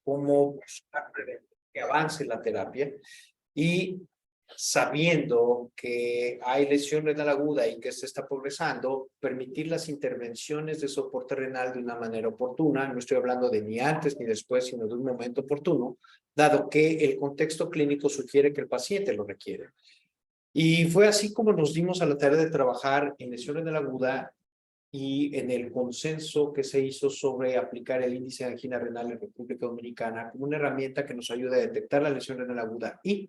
cómo buscar que avance la terapia y sabiendo que hay lesión renal aguda y que se está progresando, permitir las intervenciones de soporte renal de una manera oportuna. No estoy hablando de ni antes ni después, sino de un momento oportuno, dado que el contexto clínico sugiere que el paciente lo requiere. Y fue así como nos dimos a la tarea de trabajar en lesión renal aguda y en el consenso que se hizo sobre aplicar el índice de angina renal en República Dominicana como una herramienta que nos ayuda a detectar la lesión renal aguda y,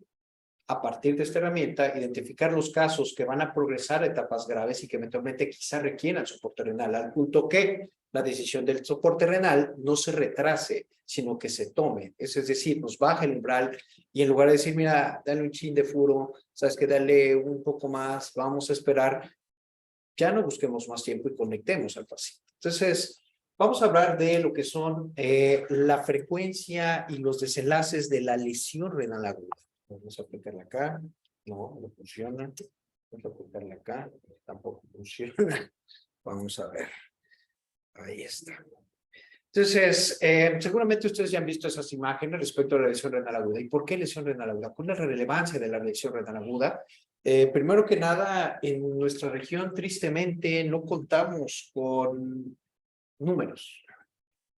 a partir de esta herramienta, identificar los casos que van a progresar a etapas graves y que eventualmente quizá requieran soporte renal, al punto que la decisión del soporte renal no se retrase, sino que se tome. Es decir, nos baja el umbral y en lugar de decir, mira, dale un chin de furo, sabes que dale un poco más, vamos a esperar, ya no busquemos más tiempo y conectemos al paciente. Entonces, vamos a hablar de lo que son la frecuencia y los desenlaces de la lesión renal aguda. Vamos a aplicarla acá. No, no funciona. Vamos a aplicarla acá. Tampoco funciona. Vamos a ver. Ahí está. Entonces, seguramente ustedes ya han visto esas imágenes respecto a la lesión renal aguda. ¿Y por qué lesión renal aguda? ¿Cuál es la relevancia de la lesión renal aguda? Primero que nada, en nuestra región, tristemente, no contamos con números.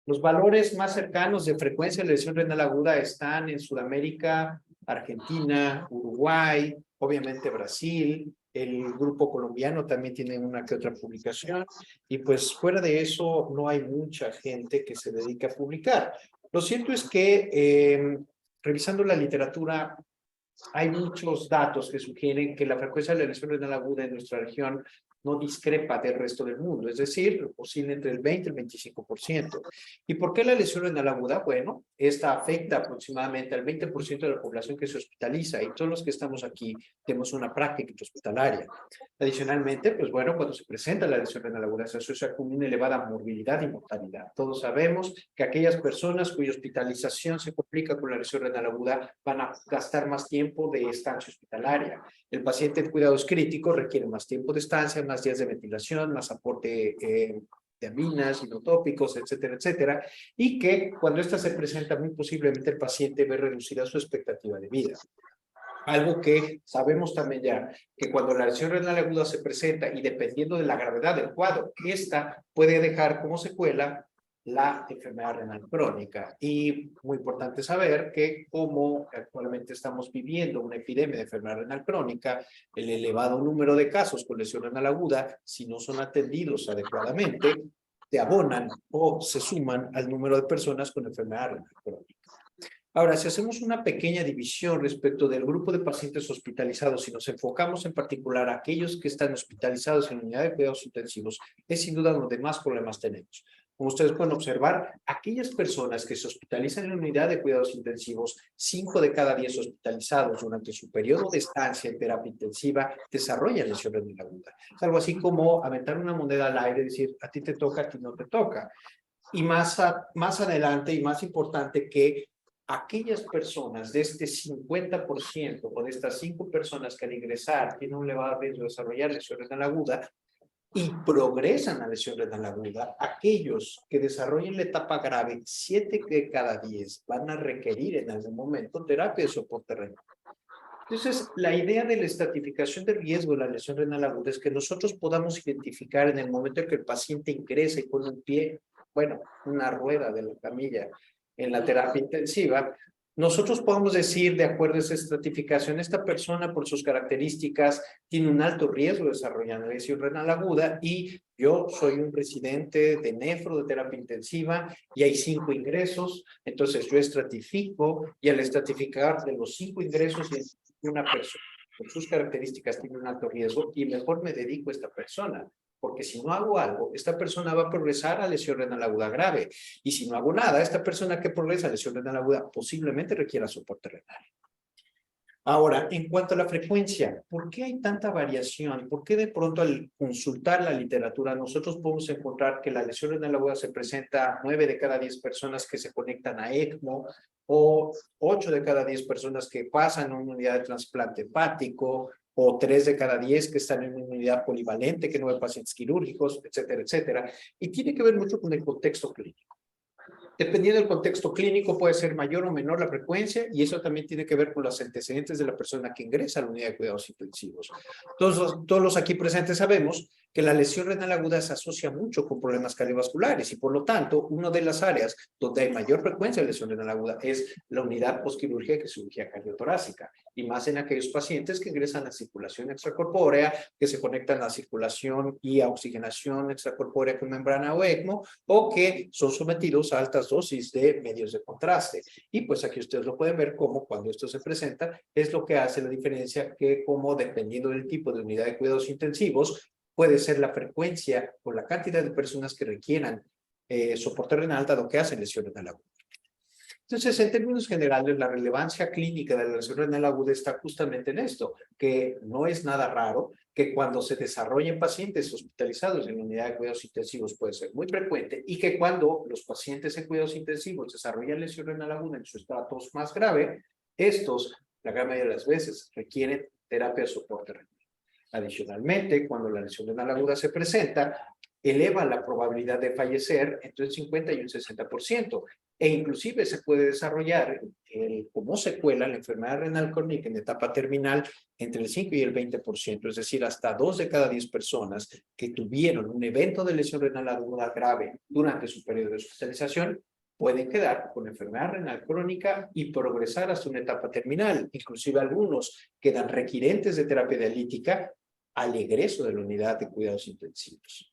Los valores más cercanos de frecuencia de lesión renal aguda están en Sudamérica, Argentina, Uruguay, obviamente Brasil, el grupo colombiano también tiene una que otra publicación, y pues fuera de eso no hay mucha gente que se dedique a publicar. Lo cierto es que revisando la literatura hay muchos datos que sugieren que la frecuencia de la lesión renal aguda en nuestra región no discrepa del resto del mundo, es decir, oscila entre el 20 y el 25%. ¿Y por qué la lesión renal aguda? Bueno, esta afecta aproximadamente al 20% de la población que se hospitaliza y todos los que estamos aquí tenemos una práctica hospitalaria. Adicionalmente, pues bueno, cuando se presenta la lesión renal aguda se asocia con una elevada morbilidad y mortalidad. Todos sabemos que aquellas personas cuya hospitalización se complica con la lesión renal aguda van a gastar más tiempo de estancia hospitalaria. El paciente en cuidados críticos requiere más tiempo de estancia, más días de ventilación, más aporte de aminas, inotópicos, etcétera, etcétera, y que cuando esta se presenta, muy posiblemente el paciente ve reducida su expectativa de vida. Algo que sabemos también ya, que cuando la lesión renal aguda se presenta y dependiendo de la gravedad del cuadro, esta puede dejar como secuela la enfermedad renal crónica. Y muy importante saber que como actualmente estamos viviendo una epidemia de enfermedad renal crónica, el elevado número de casos con lesión renal aguda, si no son atendidos adecuadamente, se abonan o se suman al número de personas con enfermedad renal crónica. Ahora, si hacemos una pequeña división respecto del grupo de pacientes hospitalizados y nos enfocamos en particular a aquellos que están hospitalizados en unidad de cuidados intensivos, es sin duda donde más problemas tenemos. Como ustedes pueden observar, aquellas personas que se hospitalizan en unidad de cuidados intensivos, 5 de cada 10 hospitalizados durante su periodo de estancia en terapia intensiva desarrollan lesión renal aguda. Es algo así como aventar una moneda al aire y decir, a ti te toca, a ti no te toca. Y más adelante y más importante que aquellas personas de este 50% o de estas 5 personas que al ingresar tienen un elevado riesgo de desarrollar lesión renal aguda y progresan a lesión renal aguda, aquellos que desarrollen la etapa grave, 7 de cada 10 van a requerir en algún momento terapia de soporte renal. Entonces, la idea de la estratificación de riesgo de la lesión renal aguda es que nosotros podamos identificar en el momento en que el paciente ingresa y pone un pie, bueno, una rueda de la camilla en la terapia intensiva, nosotros podemos decir, de acuerdo a esa estratificación, esta persona por sus características tiene un alto riesgo de desarrollar lesión renal aguda y yo soy un residente de nefro de terapia intensiva y hay 5 ingresos, entonces yo estratifico y al estratificar de los 5 ingresos una persona con sus características tiene un alto riesgo y mejor me dedico a esta persona, porque si no hago algo, esta persona va a progresar a lesión renal aguda grave, y si no hago nada, esta persona que progresa a lesión renal aguda posiblemente requiera soporte renal. Ahora, en cuanto a la frecuencia, ¿por qué hay tanta variación? ¿Por qué de pronto al consultar la literatura nosotros podemos encontrar que la lesión renal aguda se presenta a 9 de cada 10 personas que se conectan a ECMO o 8 de cada 10 personas que pasan a una unidad de trasplante hepático o 3 de cada 10 que están en una unidad polivalente, que no hay pacientes quirúrgicos, etcétera, etcétera? Y tiene que ver mucho con el contexto clínico. Dependiendo del contexto clínico, puede ser mayor o menor la frecuencia, y eso también tiene que ver con los antecedentes de la persona que ingresa a la unidad de cuidados intensivos. Todos los aquí presentes sabemos que la lesión renal aguda se asocia mucho con problemas cardiovasculares, y por lo tanto, una de las áreas donde hay mayor frecuencia de lesión renal aguda es la unidad postquirúrgica, que es cirugía cardiotorácica, y más en aquellos pacientes que ingresan a circulación extracorpórea, que se conectan a circulación y a oxigenación extracorpórea con membrana o ECMO, o que son sometidos a altas dosis de medios de contraste. Y pues aquí ustedes lo pueden ver como cuando esto se presenta, es lo que hace la diferencia, que como dependiendo del tipo de unidad de cuidados intensivos, puede ser la frecuencia o la cantidad de personas que requieran soporte renal, dado que hacen lesión renal aguda. Entonces, en términos generales, la relevancia clínica de la lesión renal aguda está justamente en esto, que no es nada raro que cuando se desarrollen pacientes hospitalizados en unidad de cuidados intensivos puede ser muy frecuente, y que cuando los pacientes en cuidados intensivos desarrollan lesión renal aguda en su estatus más grave, estos, la gran mayoría de las veces, requieren terapia de soporte renal. Adicionalmente, cuando la lesión renal aguda se presenta, eleva la probabilidad de fallecer entre un 50 y un 60%, e inclusive se puede desarrollar como secuela la enfermedad renal crónica en etapa terminal entre el 5 y el 20%, es decir, hasta 2 de cada 10 personas que tuvieron un evento de lesión renal aguda grave durante su periodo de hospitalización pueden quedar con enfermedad renal crónica y progresar hasta una etapa terminal. Inclusive algunos quedan requirientes de terapia dialítica al egreso de la unidad de cuidados intensivos.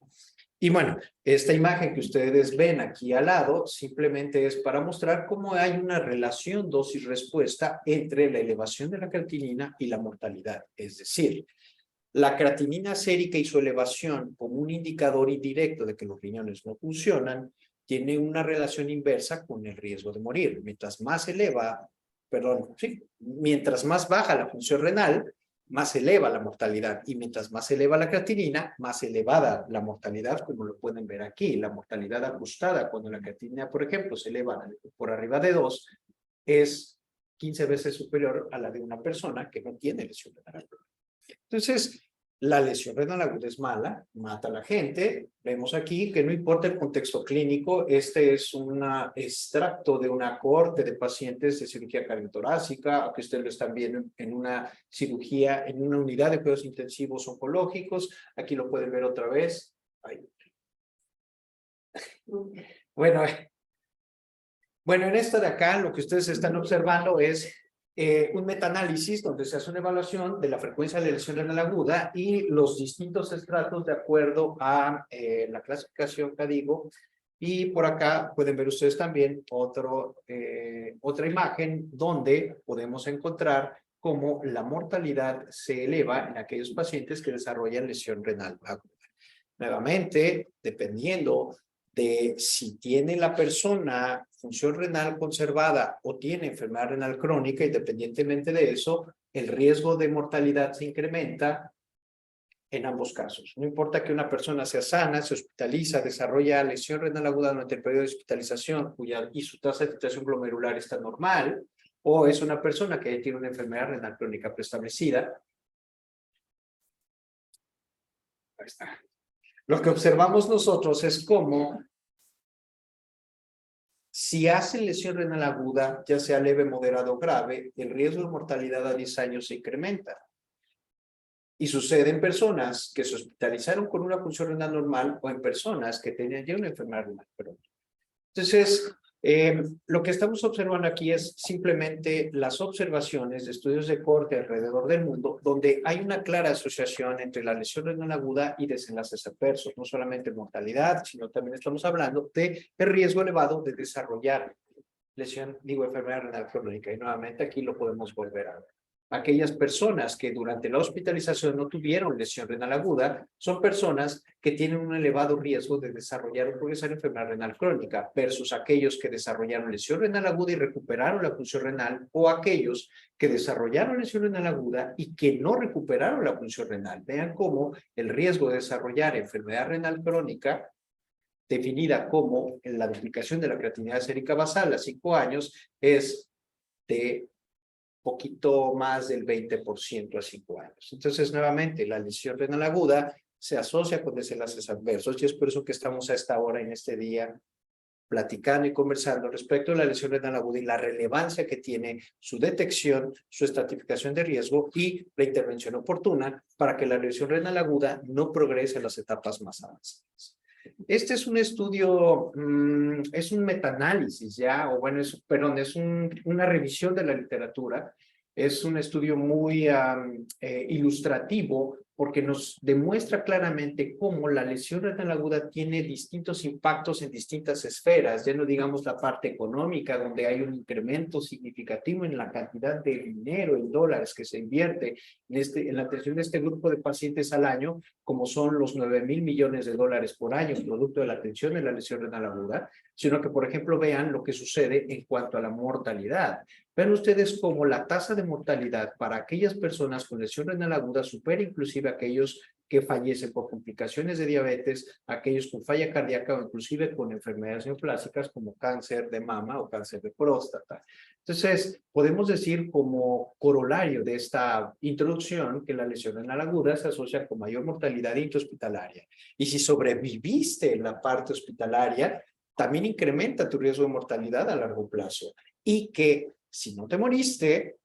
Y bueno, esta imagen que ustedes ven aquí al lado simplemente es para mostrar cómo hay una relación dosis-respuesta entre la elevación de la creatinina y la mortalidad. Es decir, la creatinina sérica y su elevación como un indicador indirecto de que los riñones no funcionan tiene una relación inversa con el riesgo de morir. Mientras más mientras más baja la función renal, más eleva la mortalidad, y mientras más eleva la creatinina, más elevada la mortalidad, como lo pueden ver aquí. La mortalidad ajustada cuando la creatinina, por ejemplo, se eleva por arriba de 2, es 15 veces superior a la de una persona que no tiene lesión renal. Entonces, la lesión renal aguda es mala, mata a la gente. Vemos aquí que no importa el contexto clínico, este es un extracto de una cohorte de pacientes de cirugía cardiotorácica, que ustedes lo están viendo en una cirugía, en una unidad de cuidados intensivos oncológicos. Aquí lo pueden ver otra vez. Ay. Bueno, en esta de acá, lo que ustedes están observando es un metaanálisis donde se hace una evaluación de la frecuencia de lesión renal aguda y los distintos estratos de acuerdo a la clasificación CADIGO. Y por acá pueden ver ustedes también otra imagen donde podemos encontrar cómo la mortalidad se eleva en aquellos pacientes que desarrollan lesión renal aguda. Nuevamente, dependiendo de si tiene la persona función renal conservada o tiene enfermedad renal crónica, independientemente de eso, el riesgo de mortalidad se incrementa en ambos casos. No importa que una persona sea sana, se hospitaliza, desarrolla lesión renal aguda durante el periodo de hospitalización y su tasa de filtración glomerular está normal, o es una persona que tiene una enfermedad renal crónica preestablecida. Ahí está. Lo que observamos nosotros es cómo si hacen lesión renal aguda, ya sea leve, moderado o grave, el riesgo de mortalidad a 10 años se incrementa. Y sucede en personas que se hospitalizaron con una función renal normal o en personas que tenían ya una enfermedad renal crónica. Entonces, lo que estamos observando aquí es simplemente las observaciones de estudios de corte alrededor del mundo, donde hay una clara asociación entre la lesión renal aguda y desenlaces adversos, no solamente mortalidad, sino también estamos hablando de el riesgo elevado de desarrollar enfermedad renal crónica. Y nuevamente aquí lo podemos volver a ver. Aquellas personas que durante la hospitalización no tuvieron lesión renal aguda son personas que tienen un elevado riesgo de desarrollar o progresar enfermedad renal crónica, versus aquellos que desarrollaron lesión renal aguda y recuperaron la función renal, o aquellos que desarrollaron lesión renal aguda y que no recuperaron la función renal. Vean cómo el riesgo de desarrollar enfermedad renal crónica, definida como la duplicación de la creatinina sérica basal a 5 años, es de poquito más del 20% a 5 años. Entonces, nuevamente, la lesión renal aguda se asocia con desenlaces adversos, y es por eso que estamos a esta hora en este día platicando y conversando respecto a la lesión renal aguda y la relevancia que tiene su detección, su estratificación de riesgo y la intervención oportuna para que la lesión renal aguda no progrese a las etapas más avanzadas. Este es un estudio, es un metaanálisis ya, o bueno, perdón, es una revisión de la literatura. Es un estudio muy ilustrativo porque nos demuestra claramente cómo la lesión renal aguda tiene distintos impactos en distintas esferas, ya no digamos la parte económica, donde hay un incremento significativo en la cantidad de dinero en dólares que se invierte en la atención de este grupo de pacientes al año, como son los 9,000 millones de dólares por año, producto de la atención de la lesión renal aguda, sino que, por ejemplo, vean lo que sucede en cuanto a la mortalidad. Ven ustedes cómo la tasa de mortalidad para aquellas personas con lesión renal aguda supera inclusive a aquellos que fallecen por complicaciones de diabetes, aquellos con falla cardíaca o inclusive con enfermedades neoplásicas como cáncer de mama o cáncer de próstata. Entonces, podemos decir como corolario de esta introducción que la lesión renal aguda se asocia con mayor mortalidad intrahospitalaria. Y si sobreviviste en la parte hospitalaria, también incrementa tu riesgo de mortalidad a largo plazo. Y que si no te moriste,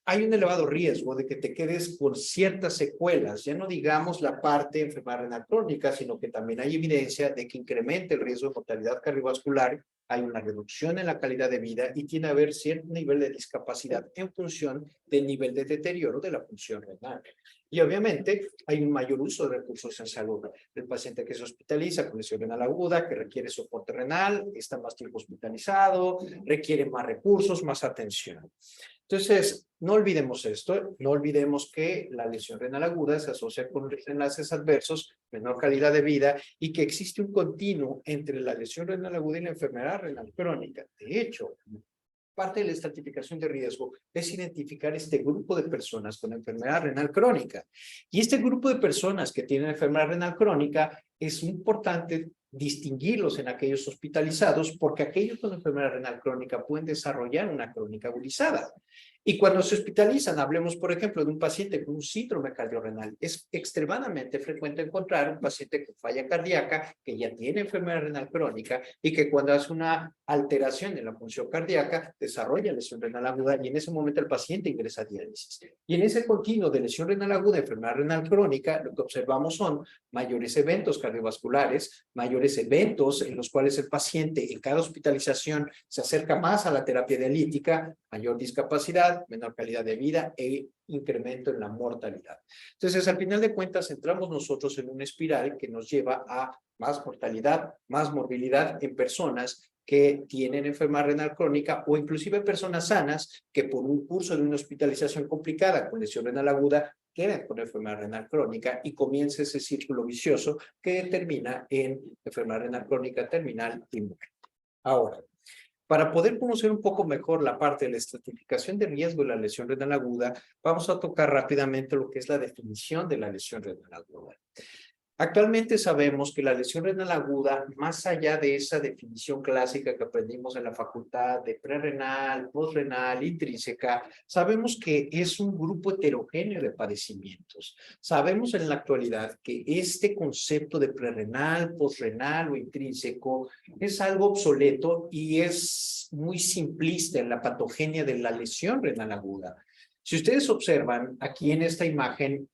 hay un elevado riesgo de que te quedes con ciertas secuelas, ya no digamos la parte de enfermedad renal crónica, sino que también hay evidencia de que incrementa el riesgo de mortalidad cardiovascular, hay una reducción en la calidad de vida y tiene a haber cierto nivel de discapacidad en función del nivel de deterioro de la función renal. Y obviamente hay un mayor uso de recursos en salud. El paciente que se hospitaliza con lesión renal aguda, que requiere soporte renal, está más tiempo hospitalizado, requiere más recursos, más atención. Entonces, no olvidemos esto, no olvidemos que la lesión renal aguda se asocia con enlaces adversos, menor calidad de vida y que existe un continuo entre la lesión renal aguda y la enfermedad renal crónica. De hecho, parte de la estratificación de riesgo es identificar este grupo de personas con enfermedad renal crónica. Y este grupo de personas que tienen enfermedad renal crónica es importante distinguirlos en aquellos hospitalizados porque aquellos con enfermedad renal crónica pueden desarrollar una crónica agudizada. Y cuando se hospitalizan, hablemos por ejemplo de un paciente con un síndrome cardiorrenal, es extremadamente frecuente encontrar un paciente con falla cardíaca que ya tiene enfermedad renal crónica y que cuando hace una alteración en la función cardíaca desarrolla lesión renal aguda y en ese momento el paciente ingresa a diálisis. Y en ese continuo de lesión renal aguda, enfermedad renal crónica, lo que observamos son mayores eventos cardiovasculares, mayores eventos en los cuales el paciente en cada hospitalización se acerca más a la terapia dialítica, mayor discapacidad, menor calidad de vida e incremento en la mortalidad. Entonces, al final de cuentas, entramos nosotros en una espiral que nos lleva a más mortalidad, más morbilidad en personas que tienen enfermedad renal crónica o inclusive personas sanas que por un curso de una hospitalización complicada con lesión renal aguda quedan con enfermedad renal crónica y comienza ese círculo vicioso que termina en enfermedad renal crónica terminal y muerte. Ahora, para poder conocer un poco mejor la parte de la estratificación de riesgo de la lesión renal aguda, vamos a tocar rápidamente lo que es la definición de la lesión renal aguda. Actualmente sabemos que la lesión renal aguda, más allá de esa definición clásica que aprendimos en la facultad de prerrenal, postrenal, intrínseca, sabemos que es un grupo heterogéneo de padecimientos. Sabemos en la actualidad que este concepto de prerrenal, postrenal o intrínseco es algo obsoleto y es muy simplista en la patogenia de la lesión renal aguda. Si ustedes observan aquí en esta imagen,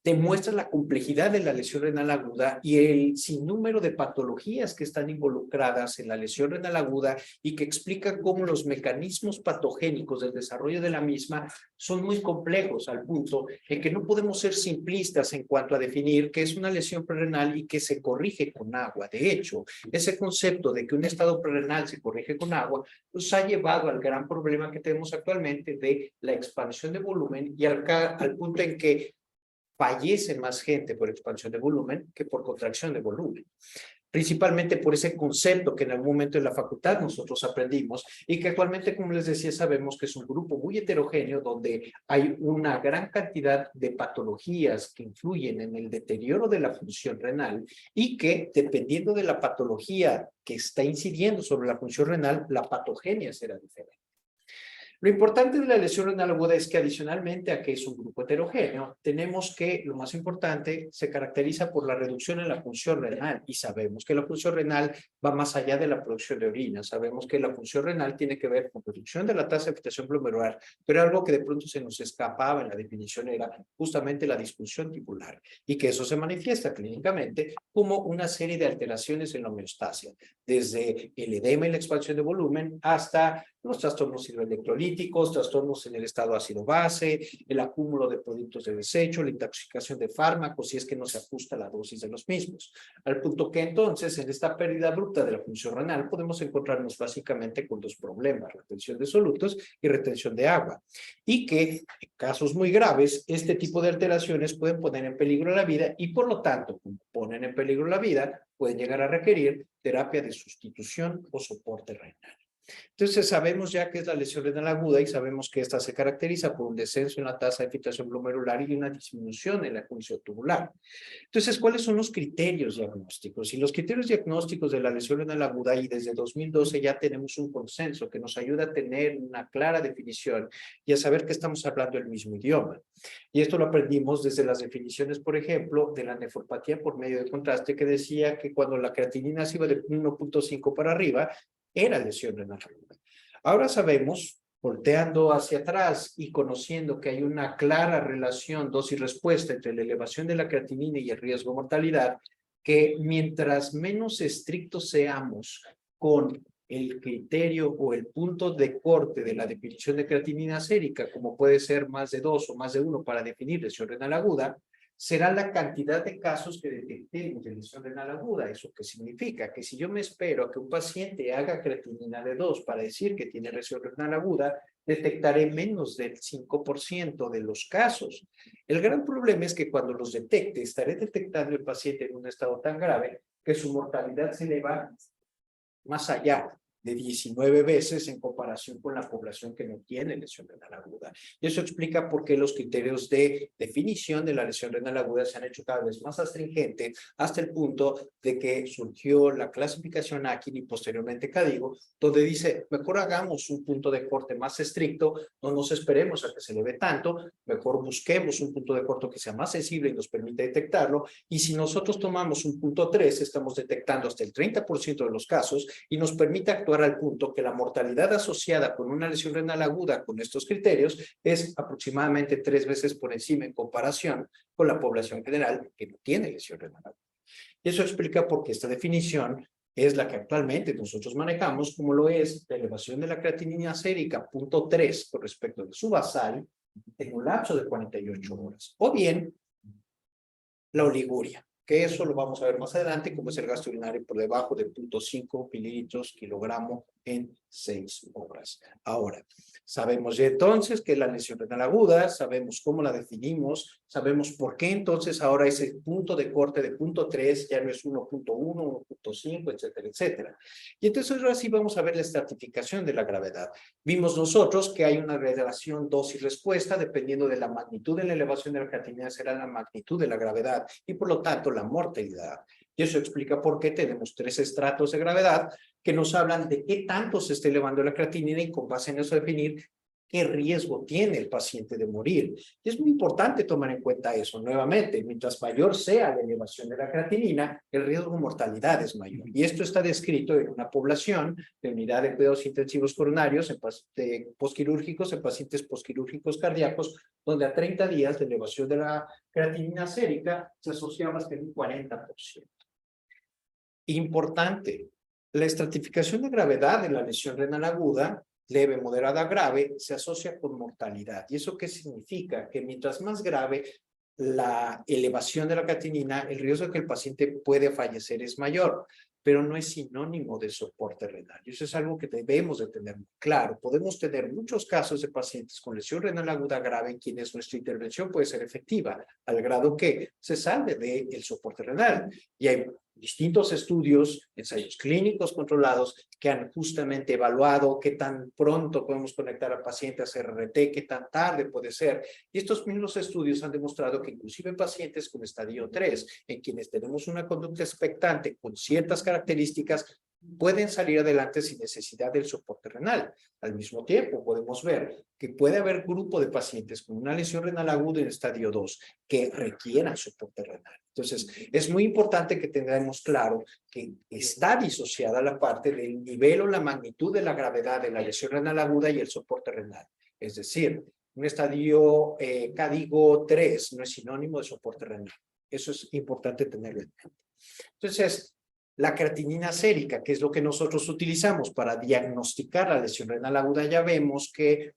demuestra la complejidad de la lesión renal aguda y el sinnúmero de patologías que están involucradas en la lesión renal aguda y que explican cómo los mecanismos patogénicos del desarrollo de la misma son muy complejos al punto en que no podemos ser simplistas en cuanto a definir qué es una lesión prerrenal y que se corrige con agua. De hecho, ese concepto de que un estado prerrenal se corrige con agua nos ha llevado al gran problema que tenemos actualmente de la expansión de volumen y al punto en que fallece más gente por expansión de volumen que por contracción de volumen. Principalmente por ese concepto que en algún momento en la facultad nosotros aprendimos y que actualmente, como les decía, sabemos que es un grupo muy heterogéneo donde hay una gran cantidad de patologías que influyen en el deterioro de la función renal y que dependiendo de la patología que está incidiendo sobre la función renal, la patogenia será diferente. Lo importante de la lesión renal aguda es que adicionalmente a que es un grupo heterogéneo, tenemos que, lo más importante, se caracteriza por la reducción en la función renal y sabemos que la función renal va más allá de la producción de orina. Sabemos que la función renal tiene que ver con reducción de la tasa de filtración glomerular, pero algo que de pronto se nos escapaba en la definición era justamente la disfunción tubular y que eso se manifiesta clínicamente como una serie de alteraciones en la homeostasia, desde el edema y la expansión de volumen hasta los trastornos hidroelectrolíticos, trastornos en el estado ácido-base, el acúmulo de productos de desecho, la intoxicación de fármacos, si es que no se ajusta la dosis de los mismos. Al punto que entonces, en esta pérdida abrupta de la función renal, podemos encontrarnos básicamente con dos problemas, retención de solutos y retención de agua. Y que, en casos muy graves, este tipo de alteraciones pueden poner en peligro la vida y, por lo tanto, como ponen en peligro la vida, pueden llegar a requerir terapia de sustitución o soporte renal. Entonces sabemos ya que es la lesión renal aguda y sabemos que esta se caracteriza por un descenso en la tasa de filtración glomerular y una disminución en la función tubular. Entonces, ¿cuáles son los criterios diagnósticos? Y los criterios diagnósticos de la lesión renal aguda, y desde 2012 ya tenemos un consenso que nos ayuda a tener una clara definición y a saber que estamos hablando el mismo idioma. Y esto lo aprendimos desde las definiciones, por ejemplo, de la nefropatía por medio de contraste, que decía que cuando la creatinina se iba de 1.5 para arriba, era lesión renal aguda. Ahora sabemos, volteando hacia atrás y conociendo que hay una clara relación dosis-respuesta entre la elevación de la creatinina y el riesgo de mortalidad, que mientras menos estrictos seamos con el criterio o el punto de corte de la definición de creatinina sérica, como puede ser más de 2 o más de 1 para definir lesión renal aguda, será la cantidad de casos que detectemos de lesión renal aguda. ¿Eso qué significa? Que si yo me espero a que un paciente haga creatinina de 2 para decir que tiene lesión renal aguda, detectaré menos del 5% de los casos. El gran problema es que cuando los detecte, estaré detectando el paciente en un estado tan grave que su mortalidad se eleva más allá de 19 veces en comparación con la población que no tiene lesión renal aguda. Y eso explica por qué los criterios de definición de la lesión renal aguda se han hecho cada vez más astringentes hasta el punto de que surgió la clasificación Akin y posteriormente CADIGO, donde dice, mejor hagamos un punto de corte más estricto, no nos esperemos a que se eleve tanto, mejor busquemos un punto de corte que sea más sensible y nos permita detectarlo, y si nosotros tomamos un punto 3, estamos detectando hasta el 30% de los casos y nos permite actuar al punto que la mortalidad asociada con una lesión renal aguda con estos criterios es aproximadamente 3 veces por encima en comparación con la población general que no tiene lesión renal aguda. Y eso explica por qué esta definición es la que actualmente nosotros manejamos, como lo es la elevación de la creatinina sérica, punto 3, con respecto de su basal, en un lapso de 48 horas. O bien, la oliguria, que eso lo vamos a ver más adelante, como es el gasto urinario por debajo de 0.5 mililitros kilogramo en 6 horas. Ahora, sabemos ya entonces que es la lesión renal aguda, sabemos cómo la definimos, sabemos por qué entonces ahora ese punto de corte de punto 3 ya no es 1.1, 1.5, etcétera, etcétera. Y entonces ahora sí vamos a ver la estratificación de la gravedad. Vimos nosotros que hay una relación dosis-respuesta, dependiendo de la magnitud de la elevación de la creatinina, será la magnitud de la gravedad y por lo tanto la mortalidad. Y eso explica por qué tenemos 3 estratos de gravedad que nos hablan de qué tanto se está elevando la creatinina y con base en eso definir qué riesgo tiene el paciente de morir. Y es muy importante tomar en cuenta eso. Nuevamente, mientras mayor sea la elevación de la creatinina, el riesgo de mortalidad es mayor. Y esto está descrito en una población de unidad de cuidados intensivos coronarios en posquirúrgicos, en pacientes posquirúrgicos cardíacos, donde a 30 días de elevación de la creatinina sérica se asociaba hasta un 40%. Importante, la estratificación de gravedad de la lesión renal aguda, leve, moderada, grave, se asocia con mortalidad. ¿Y eso qué significa? Que mientras más grave la elevación de la creatinina, el riesgo de que el paciente puede fallecer es mayor, pero no es sinónimo de soporte renal. Y eso es algo que debemos de tener claro. Podemos tener muchos casos de pacientes con lesión renal aguda grave en quienes nuestra intervención puede ser efectiva, al grado que se salve del soporte renal. Y hay distintos estudios, ensayos clínicos controlados que han justamente evaluado qué tan pronto podemos conectar al paciente a CRRT, qué tan tarde puede ser. Y estos mismos estudios han demostrado que inclusive en pacientes con estadio 3, en quienes tenemos una conducta expectante con ciertas características, pueden salir adelante sin necesidad del soporte renal. Al mismo tiempo, podemos ver que puede haber grupo de pacientes con una lesión renal aguda en estadio 2 que requieran soporte renal. Entonces, es muy importante que tengamos claro que está disociada la parte del nivel o la magnitud de la gravedad de la lesión renal aguda y el soporte renal. Es decir, un estadio CADIGO 3 no es sinónimo de soporte renal. Eso es importante tenerlo en mente. Entonces, la creatinina sérica, que es lo que nosotros utilizamos para diagnosticar la lesión renal aguda, ya vemos que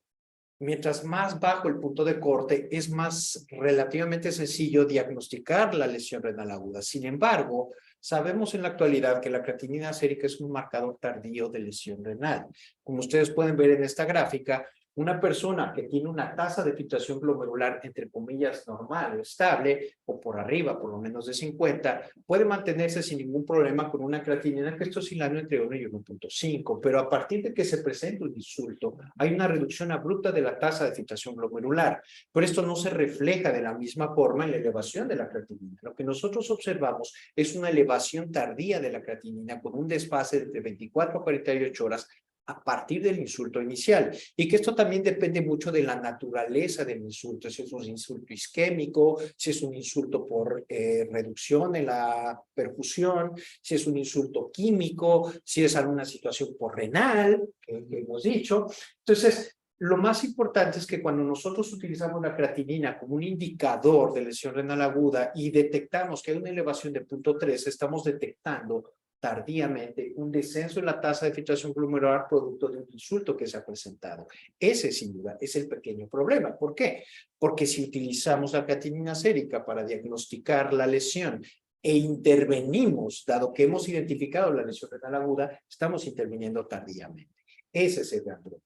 mientras más bajo el punto de corte, es más relativamente sencillo diagnosticar la lesión renal aguda. Sin embargo, sabemos en la actualidad que la creatinina sérica es un marcador tardío de lesión renal. Como ustedes pueden ver en esta gráfica, una persona que tiene una tasa de filtración glomerular, entre comillas, normal o estable, o por arriba, por lo menos de 50, puede mantenerse sin ningún problema con una creatinina que está oscilando entre 1 y 1.5, pero a partir de que se presenta un insulto, hay una reducción abrupta de la tasa de filtración glomerular, pero esto no se refleja de la misma forma en la elevación de la creatinina. Lo que nosotros observamos es una elevación tardía de la creatinina con un desfase de entre 24 a 48 horas a partir del insulto inicial, y que esto también depende mucho de la naturaleza del insulto, si es un insulto isquémico, si es un insulto por reducción en la perfusión, si es un insulto químico, si es alguna situación por renal, que hemos dicho. Entonces, lo más importante es que cuando nosotros utilizamos la creatinina como un indicador de lesión renal aguda y detectamos que hay una elevación de 0.3, estamos detectando tardíamente un descenso en la tasa de filtración glomerular producto de un insulto que se ha presentado. Ese, sin duda, es el pequeño problema. ¿Por qué? Porque si utilizamos la creatinina sérica para diagnosticar la lesión e intervenimos, dado que hemos identificado la lesión renal aguda, estamos interviniendo tardíamente. Ese es el gran problema.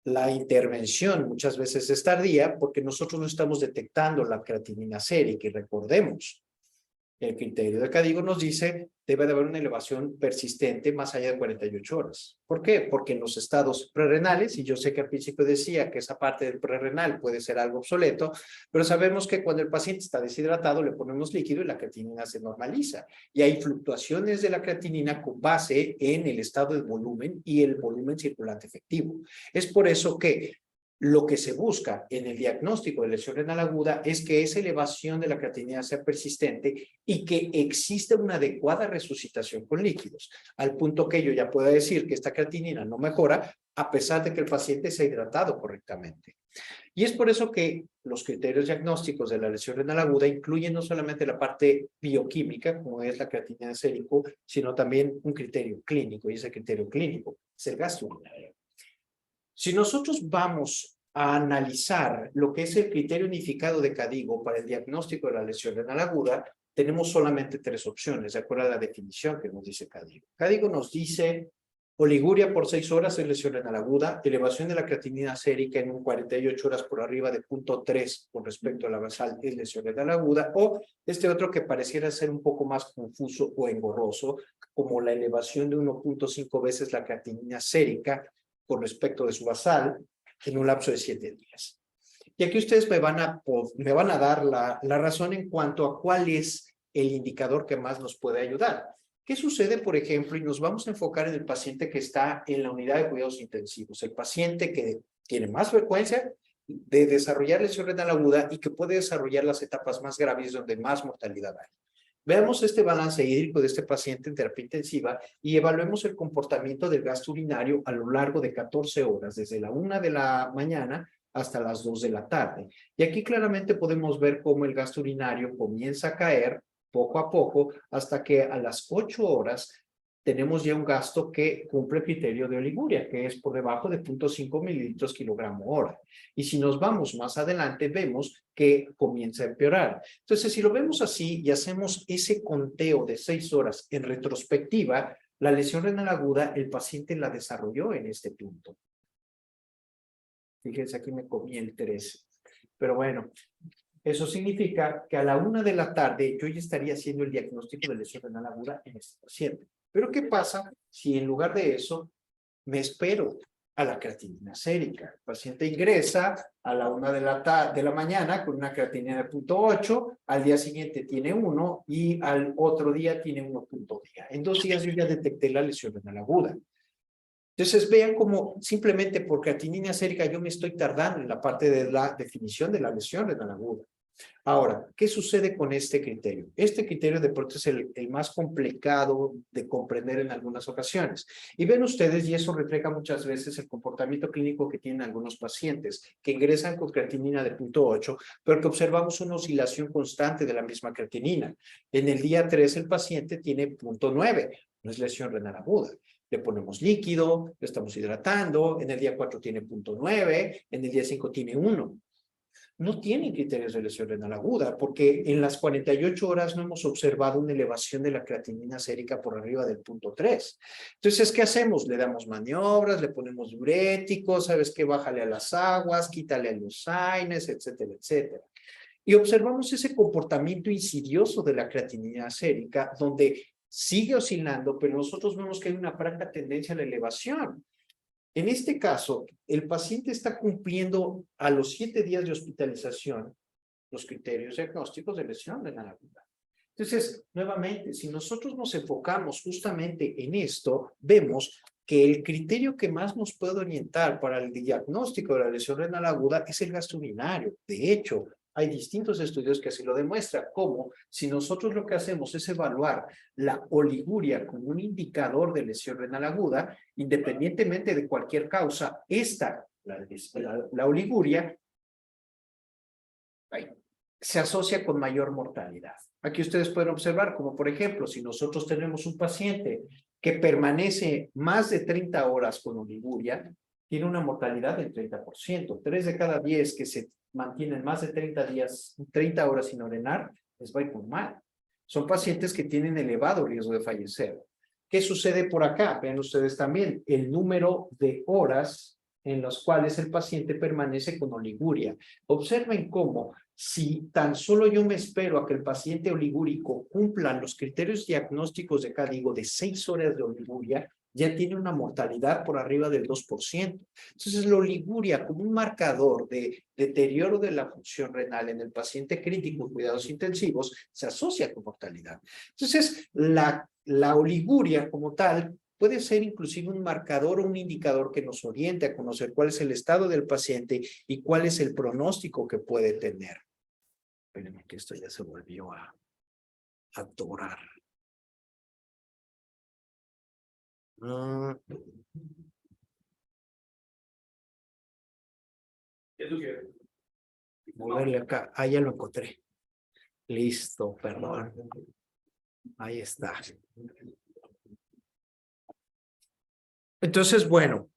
La intervención muchas veces es tardía porque nosotros no estamos detectando la creatinina sérica, y recordemos, el criterio de CADIGO nos dice debe de haber una elevación persistente más allá de 48 horas. ¿Por qué? Porque en los estados prerrenales, y yo sé que al principio decía que esa parte del prerrenal puede ser algo obsoleto, pero sabemos que cuando el paciente está deshidratado le ponemos líquido y la creatinina se normaliza. Y hay fluctuaciones de la creatinina con base en el estado de volumen y el volumen circulante efectivo. Es por eso que lo que se busca en el diagnóstico de lesión renal aguda es que esa elevación de la creatinina sea persistente y que exista una adecuada resucitación con líquidos, al punto que yo ya pueda decir que esta creatinina no mejora a pesar de que el paciente se ha hidratado correctamente. Y es por eso que los criterios diagnósticos de la lesión renal aguda incluyen no solamente la parte bioquímica, como es la creatinina sérica, sino también un criterio clínico, y ese criterio clínico es el gasto urinario. Si nosotros vamos a analizar lo que es el criterio unificado de CADIGO para el diagnóstico de la lesión renal aguda, tenemos solamente 3 opciones, de acuerdo a la definición que nos dice CADIGO. CADIGO nos dice oliguria por 6 horas es lesión renal aguda, elevación de la creatinina sérica en un 48 horas por arriba de 0.3 con respecto a la basal es lesión renal aguda, o este otro que pareciera ser un poco más confuso o engorroso, como la elevación de 1.5 veces la creatinina sérica con respecto de su basal en un lapso de 7 días. Y aquí ustedes me van a dar la razón en cuanto a cuál es el indicador que más nos puede ayudar. ¿Qué sucede, por ejemplo? Y nos vamos a enfocar en el paciente que está en la unidad de cuidados intensivos, el paciente que tiene más frecuencia de desarrollar lesión renal aguda y que puede desarrollar las etapas más graves donde más mortalidad hay. Veamos este balance hídrico de este paciente en terapia intensiva y evaluemos el comportamiento del gasto urinario a lo largo de 14 horas, desde la 1 de la mañana hasta las 2 de la tarde. Y aquí claramente podemos ver cómo el gasto urinario comienza a caer poco a poco hasta que a las 8 horas tenemos ya un gasto que cumple el criterio de oliguria, que es por debajo de 0.5 mililitros kilogramo hora. Y si nos vamos más adelante, vemos que comienza a empeorar. Entonces, si lo vemos así y hacemos ese conteo de 6 horas en retrospectiva, la lesión renal aguda, el paciente la desarrolló en este punto. Fíjense, aquí me comí el 13. Pero bueno, eso significa que a la 1 de la tarde yo ya estaría haciendo el diagnóstico de lesión renal aguda en este paciente. Pero ¿qué pasa si en lugar de eso me espero a la creatinina sérica. El paciente ingresa a la 1 de la mañana con una creatinina de 0.8, al día siguiente tiene 1 y al otro día tiene 1.10. En 2 días yo ya detecté la lesión renal aguda. Entonces vean cómo simplemente por creatinina sérica yo me estoy tardando en la parte de la definición de la lesión renal aguda. Ahora, ¿qué sucede con este criterio? Este criterio de pronto es el más complicado de comprender en algunas ocasiones. Y ven ustedes, y eso refleja muchas veces el comportamiento clínico que tienen algunos pacientes que ingresan con creatinina de 0.8, pero que observamos una oscilación constante de la misma creatinina. En el día 3 el paciente tiene 0.9, no es lesión renal aguda. Le ponemos líquido, le estamos hidratando, en el día 4 tiene 0.9, en el día 5 tiene 1. No tienen criterios de lesión renal aguda, porque en las 48 horas no hemos observado una elevación de la creatinina sérica por arriba del 0.3. Entonces, ¿qué hacemos? Le damos maniobras, le ponemos diuréticos, ¿sabes qué? Bájale a las aguas, quítale a los AINES, etcétera, etcétera. Y observamos ese comportamiento insidioso de la creatinina sérica, donde sigue oscilando, pero nosotros vemos que hay una franca tendencia a la elevación. En este caso, el paciente está cumpliendo a los 7 días de hospitalización los criterios diagnósticos de lesión renal aguda. Entonces, nuevamente, si nosotros nos enfocamos justamente en esto, vemos que el criterio que más nos puede orientar para el diagnóstico de la lesión renal aguda es el gasto urinario. De hecho, hay distintos estudios que así lo demuestran, como si nosotros lo que hacemos es evaluar la oliguria como un indicador de lesión renal aguda, independientemente de cualquier causa, la oliguria se asocia con mayor mortalidad. Aquí ustedes pueden observar, como por ejemplo, si nosotros tenemos un paciente que permanece más de 30 horas con oliguria, tiene una mortalidad del 30%. 3 de cada 10 que se mantienen más de 30 horas sin orinar, les va a ir muy mal. Son pacientes que tienen elevado riesgo de fallecer. ¿Qué sucede por acá? Vean ustedes también el número de horas en las cuales el paciente permanece con oliguria. Observen cómo, si tan solo yo me espero a que el paciente oligúrico cumpla los criterios diagnósticos de acá, digo, de 6 horas de oliguria, ya tiene una mortalidad por arriba del 2%. Entonces, la oliguria como un marcador de deterioro de la función renal en el paciente crítico en cuidados intensivos se asocia con mortalidad. Entonces, la oliguria como tal puede ser inclusive un marcador o un indicador que nos oriente a conocer cuál es el estado del paciente y cuál es el pronóstico que puede tener. Espérenme que esto ya se volvió a atorar. Moverle acá. Ah, ya lo encontré. Listo, perdón. Ahí está. Entonces, bueno,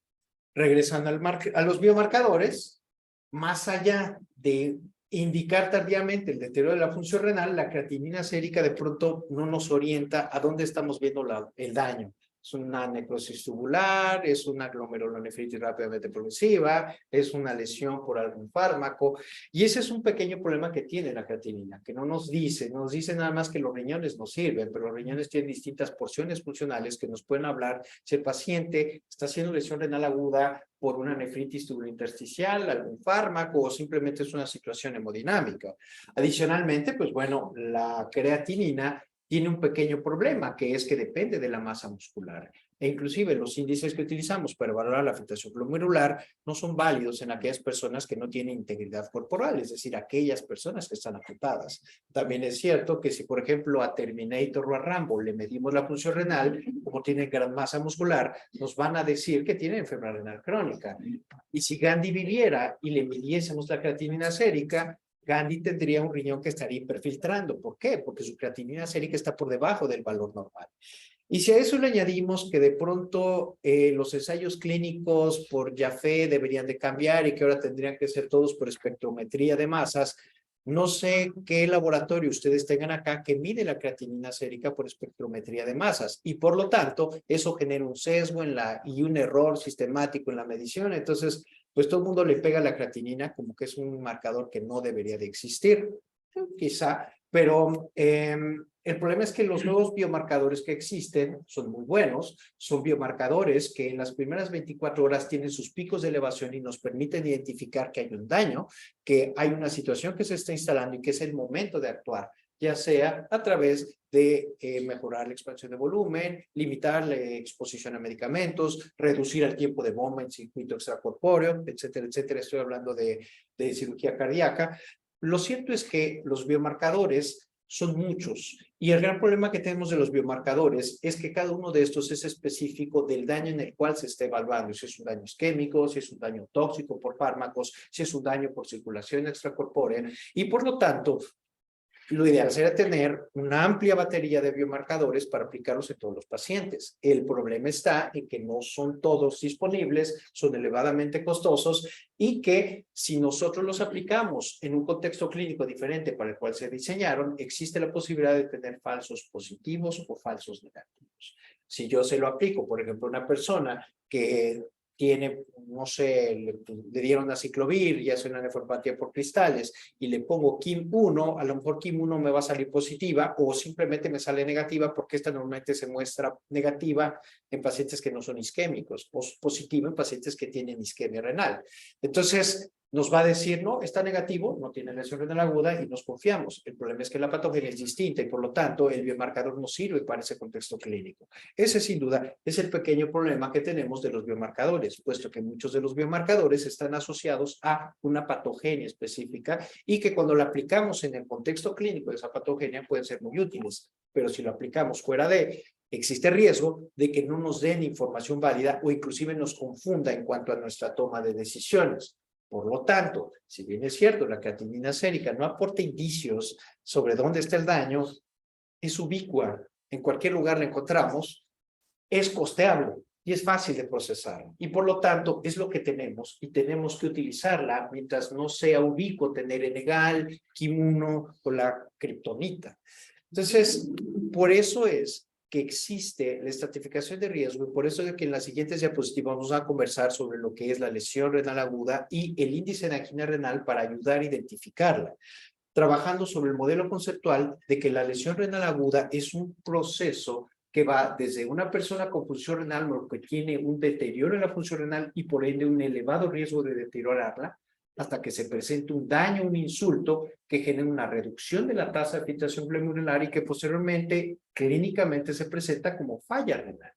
regresando a los biomarcadores, más allá de indicar tardíamente el deterioro de la función renal, la creatinina sérica de pronto no nos orienta a dónde estamos viendo el daño. Es una necrosis tubular, es una glomerulonefritis rápidamente progresiva, es una lesión por algún fármaco, y ese es un pequeño problema que tiene la creatinina, que no nos dice nada más que los riñones nos sirven, pero los riñones tienen distintas porciones funcionales que nos pueden hablar si el paciente está haciendo lesión renal aguda por una nefritis tubulointersticial, algún fármaco o simplemente es una situación hemodinámica. Adicionalmente, pues bueno, la creatinina tiene un pequeño problema, que es que depende de la masa muscular. E inclusive los índices que utilizamos para valorar la filtración glomerular no son válidos en aquellas personas que no tienen integridad corporal, es decir, aquellas personas que están amputadas. También es cierto que si, por ejemplo, a Terminator o a Rambo le medimos la función renal, como tiene gran masa muscular, nos van a decir que tiene enfermedad renal crónica. Y si Gandhi viviera y le midiésemos la creatinina sérica, Gandhi tendría un riñón que estaría hiperfiltrando. ¿Por qué? Porque su creatinina sérica está por debajo del valor normal. Y si a eso le añadimos que de pronto los ensayos clínicos por Jaffe deberían de cambiar y que ahora tendrían que ser todos por espectrometría de masas, no sé qué laboratorio ustedes tengan acá que mide la creatinina sérica por espectrometría de masas y por lo tanto eso genera un sesgo y un error sistemático en la medición. Entonces, pues todo el mundo le pega la creatinina como que es un marcador que no debería de existir, quizá, pero El problema es que los nuevos biomarcadores que existen son muy buenos, son biomarcadores que en las primeras 24 horas tienen sus picos de elevación y nos permiten identificar que hay un daño, que hay una situación que se está instalando y que es el momento de actuar, ya sea a través de mejorar la expansión de volumen, limitar la exposición a medicamentos, reducir el tiempo de bomba en circuito extracorpóreo, etcétera, etcétera. Estoy hablando de cirugía cardíaca. Lo cierto es que los biomarcadores son muchos y el gran problema que tenemos de los biomarcadores es que cada uno de estos es específico del daño en el cual se está evaluando, si es un daño isquémico, si es un daño tóxico por fármacos, si es un daño por circulación extracorpórea y por lo tanto lo ideal sería tener una amplia batería de biomarcadores para aplicarlos en todos los pacientes. El problema está en que no son todos disponibles, son elevadamente costosos y que si nosotros los aplicamos en un contexto clínico diferente para el cual se diseñaron, existe la posibilidad de tener falsos positivos o falsos negativos. Si yo se lo aplico, por ejemplo, a una persona que tiene, no sé, le dieron aciclovir, ya es una nefropatía por cristales, y le pongo KIM-1, a lo mejor KIM-1 me va a salir positiva o simplemente me sale negativa porque esta normalmente se muestra negativa en pacientes que no son isquémicos o positiva en pacientes que tienen isquemia renal. Entonces, nos va a decir, no, está negativo, no tiene lesión renal aguda y nos confiamos. El problema es que la patogenia es distinta y por lo tanto el biomarcador no sirve para ese contexto clínico. Ese sin duda es el pequeño problema que tenemos de los biomarcadores, puesto que muchos de los biomarcadores están asociados a una patogenia específica y que cuando la aplicamos en el contexto clínico de esa patogenia pueden ser muy útiles, pero si lo aplicamos fuera de, existe riesgo de que no nos den información válida o inclusive nos confunda en cuanto a nuestra toma de decisiones. Por lo tanto, si bien es cierto, la creatinina sérica no aporta indicios sobre dónde está el daño, es ubicua, en cualquier lugar la encontramos, es costeable y es fácil de procesar. Y por lo tanto, es lo que tenemos y tenemos que utilizarla mientras no sea ubicuo tener Enegal, KIM-1 o la kriptonita. Entonces, por eso es que existe la estratificación de riesgo y por eso es que en las siguientes diapositivas vamos a conversar sobre lo que es la lesión renal aguda y el índice de angina renal para ayudar a identificarla, trabajando sobre el modelo conceptual de que la lesión renal aguda es un proceso que va desde una persona con función renal que tiene un deterioro en la función renal y por ende un elevado riesgo de deteriorarla, hasta que se presente un daño, un insulto que genere una reducción de la tasa de filtración glomerular y que posteriormente clínicamente se presenta como falla renal,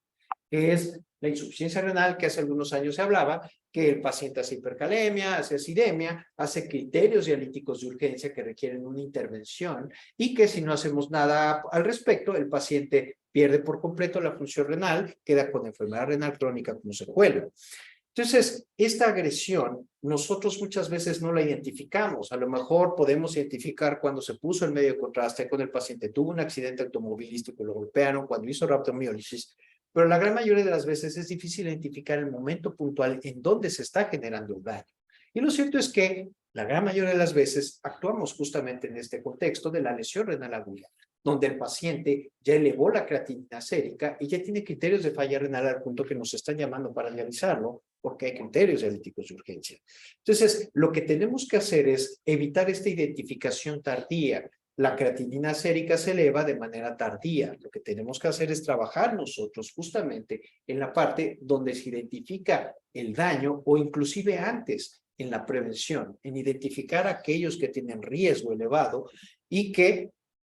que es la insuficiencia renal que hace algunos años se hablaba, que el paciente hace hipercalemia, hace acidemia, hace criterios dialíticos de urgencia que requieren una intervención y que si no hacemos nada al respecto, el paciente pierde por completo la función renal, queda con enfermedad renal crónica como secuela. Entonces, esta agresión nosotros muchas veces no la identificamos. A lo mejor podemos identificar cuando se puso el medio de contraste, cuando el paciente tuvo un accidente automovilístico, lo golpearon, cuando hizo rhabdomiólisis, pero la gran mayoría de las veces es difícil identificar el momento puntual en donde se está generando el daño. Y lo cierto es que la gran mayoría de las veces actuamos justamente en este contexto de la lesión renal aguda, donde el paciente ya elevó la creatinina sérica y ya tiene criterios de falla renal al punto que nos están llamando para dializarlo porque hay criterios dialíticos de urgencia. Entonces, lo que tenemos que hacer es evitar esta identificación tardía. La creatinina sérica se eleva de manera tardía. Lo que tenemos que hacer es trabajar nosotros justamente en la parte donde se identifica el daño o inclusive antes en la prevención, en identificar a aquellos que tienen riesgo elevado y que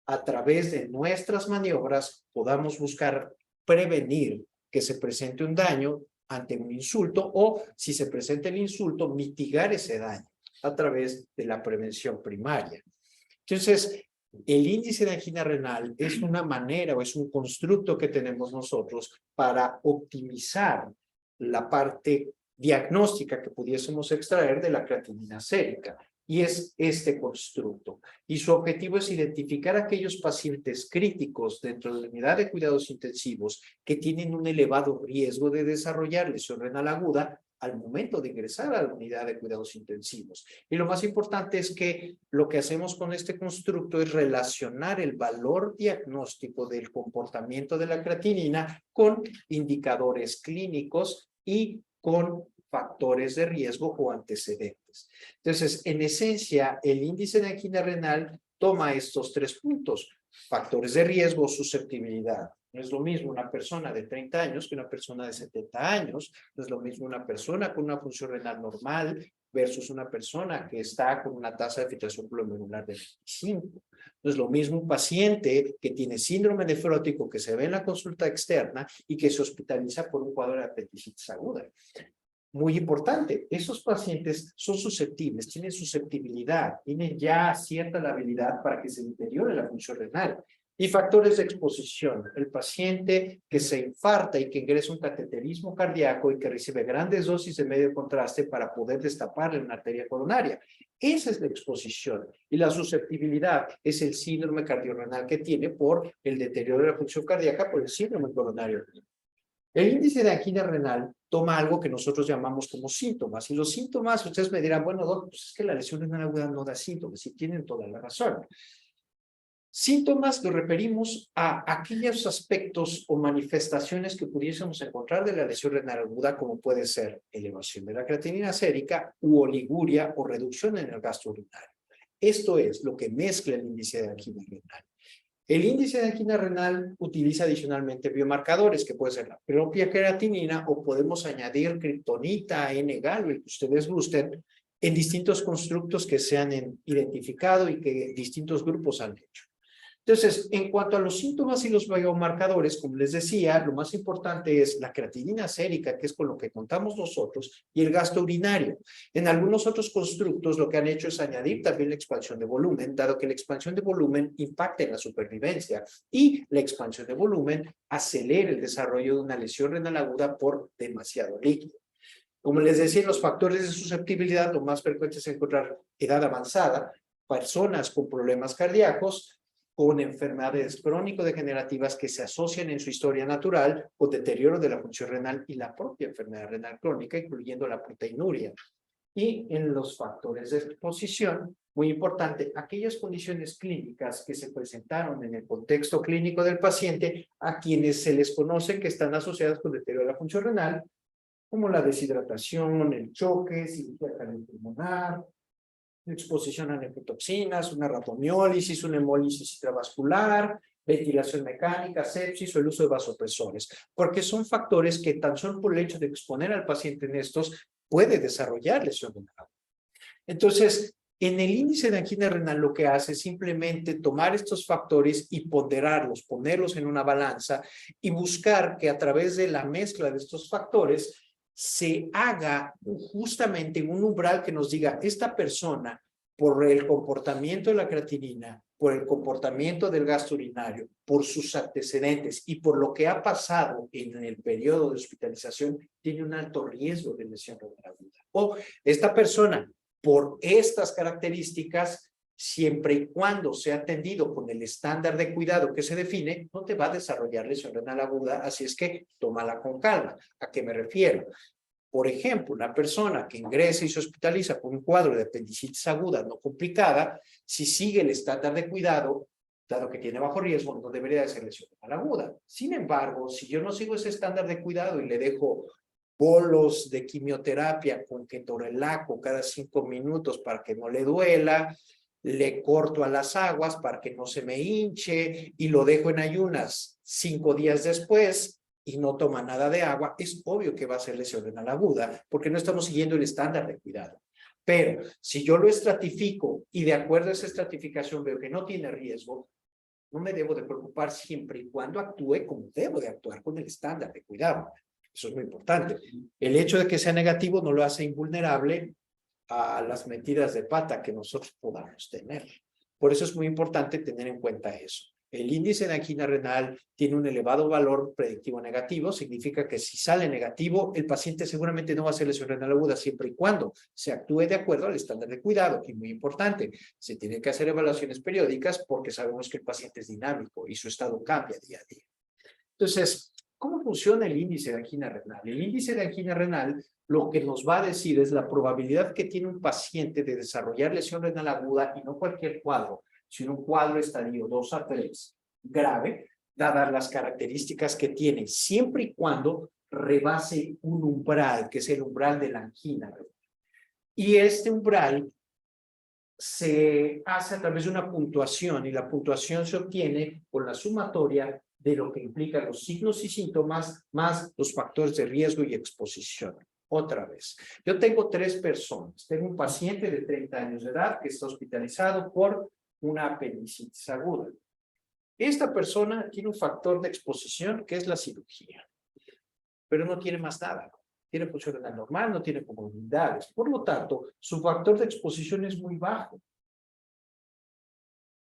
a través de nuestras maniobras podamos buscar prevenir que se presente un daño ante un insulto o si se presenta el insulto, mitigar ese daño a través de la prevención primaria. Entonces, el índice de angina renal es una manera o es un constructo que tenemos nosotros para optimizar la parte diagnóstica que pudiésemos extraer de la creatinina sérica. Y es este constructo. Y su objetivo es identificar a aquellos pacientes críticos dentro de la unidad de cuidados intensivos que tienen un elevado riesgo de desarrollar lesión renal aguda al momento de ingresar a la unidad de cuidados intensivos. Y lo más importante es que lo que hacemos con este constructo es relacionar el valor diagnóstico del comportamiento de la creatinina con indicadores clínicos y con factores de riesgo o antecedentes. Entonces, en esencia, el índice de angina renal toma estos 3 puntos. Factores de riesgo, susceptibilidad. No es lo mismo una persona de 30 años que una persona de 70 años. No es lo mismo una persona con una función renal normal versus una persona que está con una tasa de filtración glomerular de 25. No es lo mismo un paciente que tiene síndrome nefrótico que se ve en la consulta externa y que se hospitaliza por un cuadro de apendicitis aguda. Muy importante, esos pacientes son susceptibles, tienen susceptibilidad, tienen ya cierta habilidad para que se deteriore la función renal. Y factores de exposición, el paciente que se infarta y que ingresa un cateterismo cardíaco y que recibe grandes dosis de medio contraste para poder destaparle una arteria coronaria. Esa es la exposición. Y la susceptibilidad es el síndrome cardiorrenal que tiene por el deterioro de la función cardíaca por el síndrome coronario. El índice de angina renal toma algo que nosotros llamamos como síntomas. Y los síntomas, ustedes me dirán, bueno, doc, pues es que la lesión renal aguda no da síntomas, y tienen toda la razón. Síntomas nos referimos a aquellos aspectos o manifestaciones que pudiésemos encontrar de la lesión renal aguda, como puede ser elevación de la creatinina sérica u oliguria o reducción en el gasto urinario. Esto es lo que mezcla el índice de angina renal. El índice de angina renal utiliza adicionalmente biomarcadores, que puede ser la propia creatinina o podemos añadir kriptonita, N-gal, el que ustedes gusten, en distintos constructos que se han identificado y que distintos grupos han hecho. Entonces, en cuanto a los síntomas y los biomarcadores, como les decía, lo más importante es la creatinina sérica, que es con lo que contamos nosotros, y el gasto urinario. En algunos otros constructos lo que han hecho es añadir también la expansión de volumen, dado que la expansión de volumen impacta en la supervivencia y la expansión de volumen acelera el desarrollo de una lesión renal aguda por demasiado líquido. Como les decía, los factores de susceptibilidad, lo más frecuente es encontrar edad avanzada, personas con problemas cardíacos, con enfermedades crónico-degenerativas que se asocian en su historia natural con deterioro de la función renal y la propia enfermedad renal crónica, incluyendo la proteinuria. Y en los factores de exposición, muy importante, aquellas condiciones clínicas que se presentaron en el contexto clínico del paciente a quienes se les conoce que están asociadas con deterioro de la función renal, como la deshidratación, el choque, cirugía cardiopulmonar, exposición a nefrotoxinas, una ratomiólisis, una hemólisis intravascular, ventilación mecánica, sepsis o el uso de vasopresores, porque son factores que tan solo por el hecho de exponer al paciente en estos puede desarrollar lesión renal. Entonces, en el índice de angina renal lo que hace es simplemente tomar estos factores y ponderarlos, ponerlos en una balanza y buscar que a través de la mezcla de estos factores se haga justamente un umbral que nos diga, esta persona, por el comportamiento de la creatinina, por el comportamiento del gasto urinario, por sus antecedentes y por lo que ha pasado en el periodo de hospitalización, tiene un alto riesgo de lesión renal aguda. O esta persona, por estas características, siempre y cuando sea atendido con el estándar de cuidado que se define, no te va a desarrollar lesión renal aguda, así es que tómala con calma. ¿A qué me refiero? Por ejemplo, una persona que ingresa y se hospitaliza por un cuadro de apendicitis aguda no complicada, si sigue el estándar de cuidado, dado que tiene bajo riesgo, no debería de ser lesión renal aguda. Sin embargo, si yo no sigo ese estándar de cuidado y le dejo bolos de quimioterapia con ketorolaco cada 5 minutos para que no le duela, le corto a las aguas para que no se me hinche y lo dejo en ayunas 5 días después y no toma nada de agua, es obvio que va a ser lesión renal aguda porque no estamos siguiendo el estándar de cuidado. Pero si yo lo estratifico y de acuerdo a esa estratificación veo que no tiene riesgo, no me debo de preocupar siempre y cuando actúe como debo de actuar con el estándar de cuidado. Eso es muy importante. El hecho de que sea negativo no lo hace invulnerable a las metidas de pata que nosotros podamos tener. Por eso es muy importante tener en cuenta eso. El índice de angina renal tiene un elevado valor predictivo negativo, significa que si sale negativo, el paciente seguramente no va a ser lesión renal aguda siempre y cuando se actúe de acuerdo al estándar de cuidado. Y muy importante, se tienen que hacer evaluaciones periódicas porque sabemos que el paciente es dinámico y su estado cambia día a día. Entonces, ¿cómo funciona el índice de angina renal? El índice de angina renal lo que nos va a decir es la probabilidad que tiene un paciente de desarrollar lesión renal aguda y no cualquier cuadro, sino un cuadro estadio 2 a 3 grave, dadas las características que tiene, siempre y cuando rebase un umbral, que es el umbral de la angina renal. Y este umbral se hace a través de una puntuación y la puntuación se obtiene con la sumatoria de lo que implican los signos y síntomas más los factores de riesgo y exposición. Otra vez, yo tengo 3 personas. Tengo un paciente de 30 años de edad que está hospitalizado por una apendicitis aguda. Esta persona tiene un factor de exposición que es la cirugía, pero no tiene más nada. Tiene función renal normal, no tiene comorbilidades. Por lo tanto, su factor de exposición es muy bajo.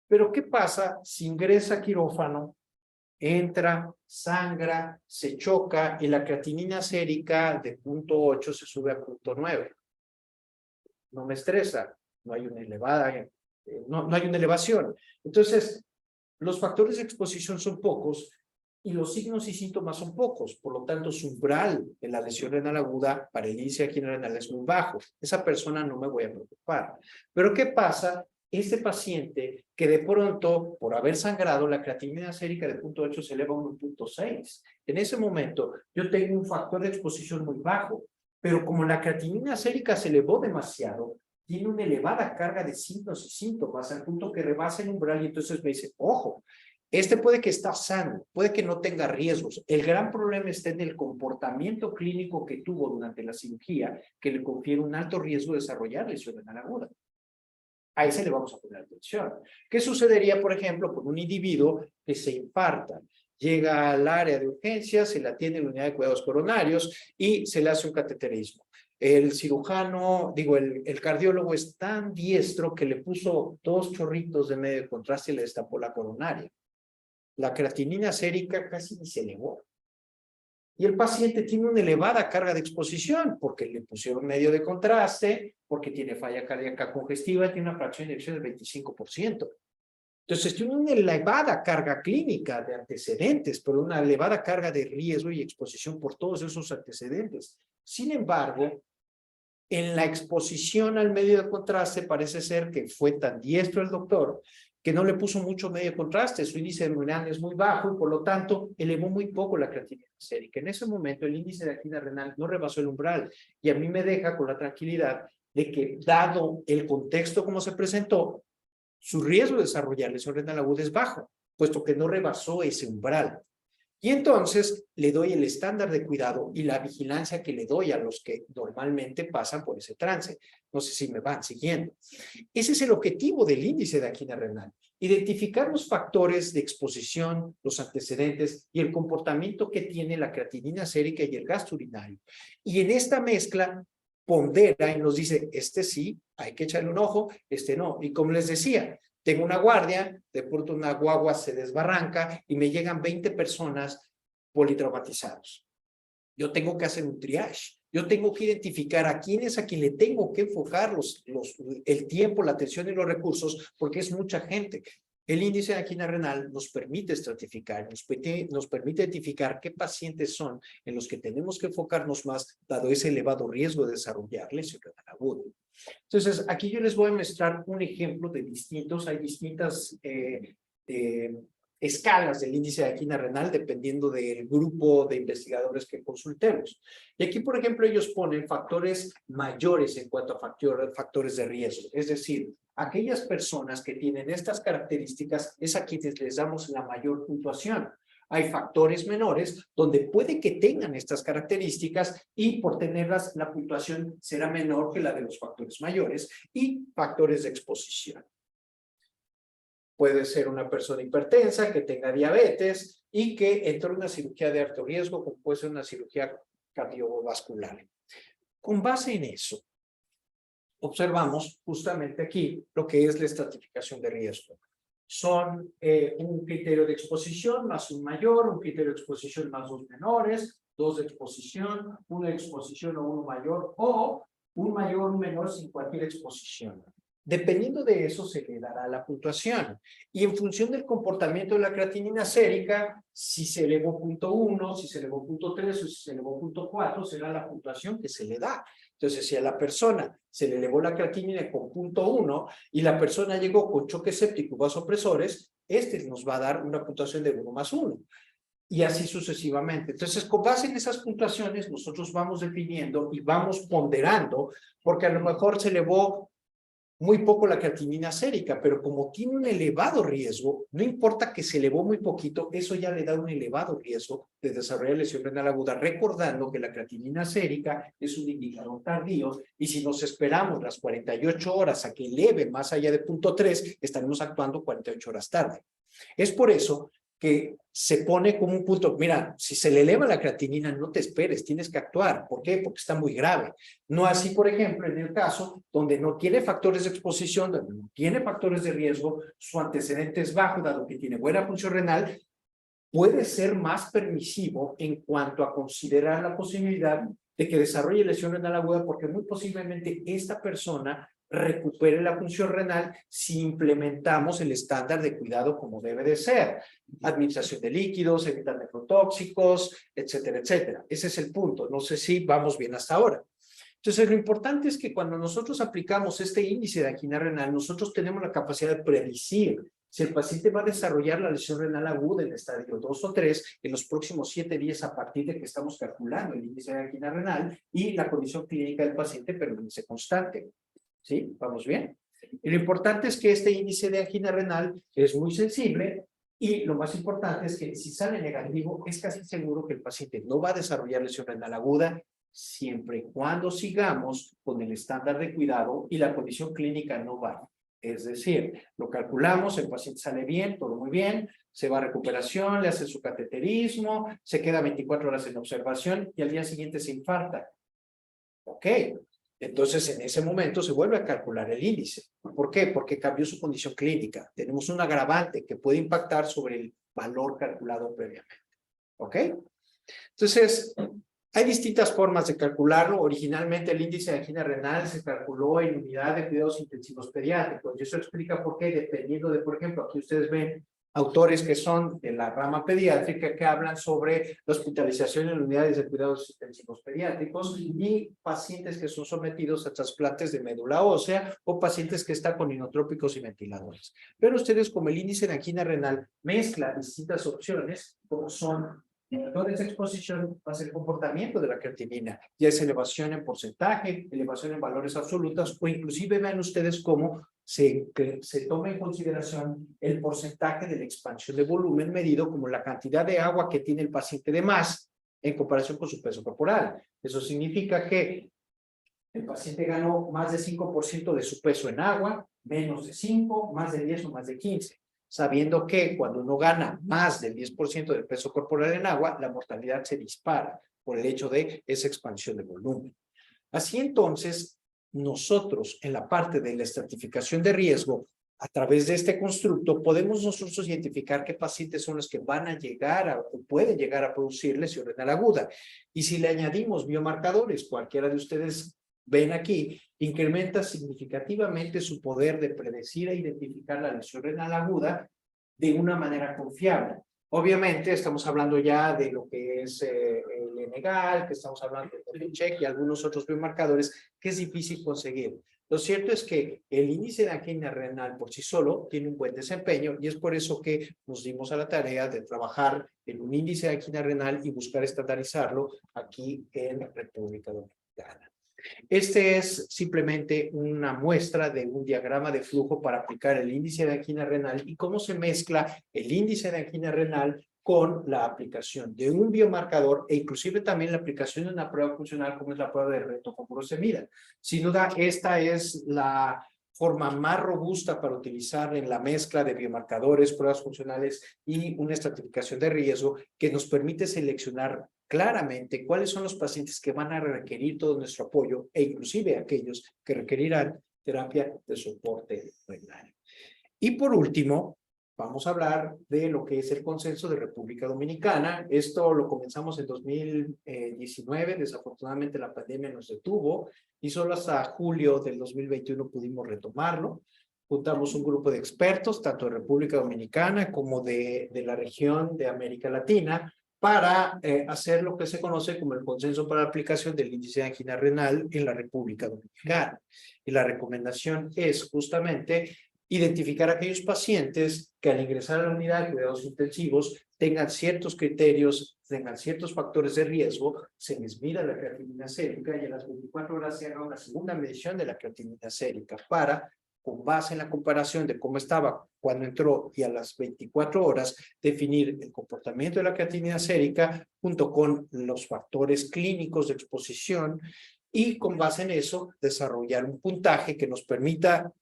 Pero ¿qué pasa si ingresa a quirófano, entra, sangra, se choca y la creatinina sérica de 0.8 se sube a 0.9? No me estresa, no hay una elevada, no hay una elevación. Entonces, los factores de exposición son pocos y los signos y síntomas son pocos. Por lo tanto, su umbral de la lesión renal aguda para el índice de angina renal es muy bajo. Esa persona no me voy a preocupar. Pero ¿qué pasa? Este paciente que de pronto, por haber sangrado, la creatinina sérica de 0.8 se eleva a 1.6. En ese momento, yo tengo un factor de exposición muy bajo, pero como la creatinina sérica se elevó demasiado, tiene una elevada carga de signos y síntomas al punto que rebasa el umbral y entonces me dice, ojo, este puede que está sano, puede que no tenga riesgos. El gran problema está en el comportamiento clínico que tuvo durante la cirugía, que le confiere un alto riesgo de desarrollar lesión renal aguda. A ese le vamos a poner atención. ¿Qué sucedería, por ejemplo, con un individuo que se infarta? Llega al área de urgencias, se le atiende en la unidad de cuidados coronarios y se le hace un cateterismo. El cirujano, el cardiólogo es tan diestro que le puso 2 chorritos de medio de contraste y le destapó la coronaria. La creatinina sérica casi ni se elevó. Y el paciente tiene una elevada carga de exposición porque le pusieron medio de contraste, porque tiene falla cardíaca congestiva, tiene una fracción de eyección del 25%. Entonces, tiene una elevada carga clínica de antecedentes, pero una elevada carga de riesgo y exposición por todos esos antecedentes. Sin embargo, en la exposición al medio de contraste parece ser que fue tan diestro el doctor que no le puso mucho medio de contraste. Su índice de renal es muy bajo y por lo tanto elevó muy poco la creatinina sérica. En ese momento el índice de angina renal no rebasó el umbral y a mí me deja con la tranquilidad de que dado el contexto como se presentó, su riesgo de desarrollar lesión renal aguda es bajo, puesto que no rebasó ese umbral. Y entonces le doy el estándar de cuidado y la vigilancia que le doy a los que normalmente pasan por ese trance. No sé si me van siguiendo. Ese es el objetivo del índice de angina renal. Identificar los factores de exposición, los antecedentes y el comportamiento que tiene la creatinina sérica y el gasto urinario. Y en esta mezcla pondera y nos dice, este sí, hay que echarle un ojo, este no. Y como les decía, tengo una guardia, de pronto una guagua se desbarranca y me llegan 20 personas politraumatizados. Yo tengo que hacer un triage. Yo tengo que identificar a quién es a quien le tengo que enfocar el tiempo, la atención y los recursos, porque es mucha gente. El índice de angina renal nos permite estratificar, nos permite identificar qué pacientes son en los que tenemos que enfocarnos más, dado ese elevado riesgo de desarrollar lesión renal aguda. Entonces, aquí yo les voy a mostrar un ejemplo de hay distintas escalas del índice de angina renal dependiendo del grupo de investigadores que consultemos. Y aquí, por ejemplo, ellos ponen factores mayores en cuanto a factores de riesgo. Es decir, aquellas personas que tienen estas características es a quienes les damos la mayor puntuación. Hay factores menores donde puede que tengan estas características y por tenerlas la puntuación será menor que la de los factores mayores y factores de exposición. Puede ser una persona hipertensa que tenga diabetes y que entre una cirugía de alto riesgo como puede ser una cirugía cardiovascular. Con base en eso, observamos justamente aquí lo que es la estratificación de riesgo. Son un criterio de exposición más un mayor, un criterio de exposición más 2 menores, 2 de exposición, 1 de exposición o 1 mayor, o un mayor o un menor sin cualquier exposición. Dependiendo de eso se le dará la puntuación. Y en función del comportamiento de la creatinina sérica, si se elevó 0.1, si se elevó 0.3 o si se elevó 0.4, será la puntuación que se le da. Entonces, si a la persona se le elevó la creatinina con 0.1 y la persona llegó con choque séptico y vasopresores, este nos va a dar una puntuación de 1 más 1. Y así sucesivamente. Entonces, con base en esas puntuaciones, nosotros vamos definiendo y vamos ponderando, porque a lo mejor se elevó muy poco la creatinina sérica, pero como tiene un elevado riesgo, no importa que se elevó muy poquito, eso ya le da un elevado riesgo de desarrollar lesión renal aguda, recordando que la creatinina sérica es un indicador tardío y si nos esperamos las 48 horas a que eleve más allá de 0.3, estaremos actuando 48 horas tarde. Es por eso que se pone como un punto, mira, si se le eleva la creatinina, no te esperes, tienes que actuar. ¿Por qué? Porque está muy grave. No así, por ejemplo, en el caso donde no tiene factores de exposición, donde no tiene factores de riesgo, su antecedente es bajo, dado que tiene buena función renal, puede ser más permisivo en cuanto a considerar la posibilidad de que desarrolle lesión renal aguda, porque muy posiblemente esta persona recupere la función renal si implementamos el estándar de cuidado como debe de ser. Administración de líquidos, evitar nefrotóxicos, etcétera, etcétera. Ese es el punto. No sé si vamos bien hasta ahora. Entonces, lo importante es que cuando nosotros aplicamos este índice de angina renal, nosotros tenemos la capacidad de predecir si el paciente va a desarrollar la lesión renal aguda en estadio 2 o 3 en los próximos 7 días a partir de que estamos calculando el índice de angina renal y la condición clínica del paciente permanece constante. ¿Sí? ¿Vamos bien? Y lo importante es que este índice de angina renal es muy sensible y lo más importante es que si sale negativo, es casi seguro que el paciente no va a desarrollar lesión renal aguda siempre y cuando sigamos con el estándar de cuidado y la condición clínica no va. Es decir, lo calculamos, el paciente sale bien, todo muy bien, se va a recuperación, le hace su cateterismo, se queda 24 horas en observación y al día siguiente se infarta. Ok, entonces en ese momento se vuelve a calcular el índice. ¿Por qué? Porque cambió su condición clínica. Tenemos un agravante que puede impactar sobre el valor calculado previamente. ¿Ok? Entonces, hay distintas formas de calcularlo. Originalmente el índice de angina renal se calculó en unidad de cuidados intensivos pediátricos. Y eso explica por qué, dependiendo de, por ejemplo, aquí ustedes ven autores que son de la rama pediátrica que hablan sobre la hospitalización en unidades de cuidados intensivos pediátricos y pacientes que son sometidos a trasplantes de médula ósea o pacientes que están con inotrópicos y ventiladores. Pero ustedes, como el índice de angina renal mezcla distintas opciones, como son indicadores de exposición, va a ser el comportamiento de la creatinina, ya es elevación en porcentaje, elevación en valores absolutos, o inclusive vean ustedes cómo se toma en consideración el porcentaje de la expansión de volumen medido como la cantidad de agua que tiene el paciente de más en comparación con su peso corporal. Eso significa que el paciente ganó más de 5% de su peso en agua, menos de 5, más de 10 o más de 15. Sabiendo que cuando uno gana más del 10% del peso corporal en agua, la mortalidad se dispara por el hecho de esa expansión de volumen. Así entonces, nosotros en la parte de la estratificación de riesgo, a través de este constructo, podemos nosotros identificar qué pacientes son los que van a llegar o pueden llegar a producir lesión renal aguda. Y si le añadimos biomarcadores, cualquiera de ustedes ven aquí, incrementa significativamente su poder de predecir e identificar la lesión renal aguda de una manera confiable. Obviamente estamos hablando ya de lo que es el ENEGAL, que estamos hablando de check y algunos otros biomarcadores que es difícil conseguir. Lo cierto es que el índice de angina renal por sí solo tiene un buen desempeño y es por eso que nos dimos a la tarea de trabajar en un índice de angina renal y buscar estandarizarlo aquí en República Dominicana. Este es simplemente una muestra de un diagrama de flujo para aplicar el índice de angina renal y cómo se mezcla el índice de angina renal con la aplicación de un biomarcador e inclusive también la aplicación de una prueba funcional como es la prueba de reto con furosemida. Sin duda, esta es la forma más robusta para utilizar en la mezcla de biomarcadores, pruebas funcionales y una estratificación de riesgo que nos permite seleccionar claramente cuáles son los pacientes que van a requerir todo nuestro apoyo e inclusive aquellos que requerirán terapia de soporte renal. Y por último, vamos a hablar de lo que es el consenso de República Dominicana. Esto lo comenzamos en 2019, desafortunadamente la pandemia nos detuvo y solo hasta julio del 2021 pudimos retomarlo. Juntamos un grupo de expertos, tanto de República Dominicana como de la región de América Latina, para hacer lo que se conoce como el consenso para la aplicación del índice de angina renal en la República Dominicana. Y la recomendación es justamente identificar a aquellos pacientes que al ingresar a la unidad de cuidados intensivos tengan ciertos criterios, tengan ciertos factores de riesgo, se les mira la creatinina sérica y a las 24 horas se haga una segunda medición de la creatinina sérica para con base en la comparación de cómo estaba cuando entró y a las 24 horas, definir el comportamiento de la creatinina sérica junto con los factores clínicos de exposición y con base en eso desarrollar un puntaje que nos permita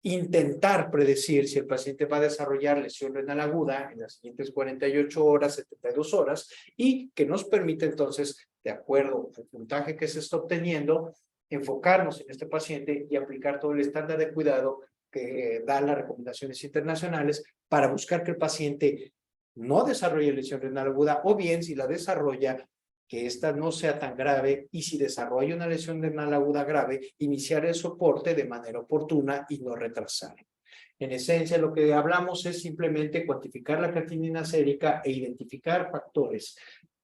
intentar predecir si el paciente va a desarrollar lesión renal aguda en las siguientes 48 horas, 72 horas, y que nos permite entonces, de acuerdo al puntaje que se está obteniendo, enfocarnos en este paciente y aplicar todo el estándar de cuidado que dan las recomendaciones internacionales para buscar que el paciente no desarrolle lesión renal aguda o bien si la desarrolla, que esta no sea tan grave y si desarrolla una lesión renal aguda grave, iniciar el soporte de manera oportuna y no retrasar. En esencia, lo que hablamos es simplemente cuantificar la creatinina sérica e identificar factores.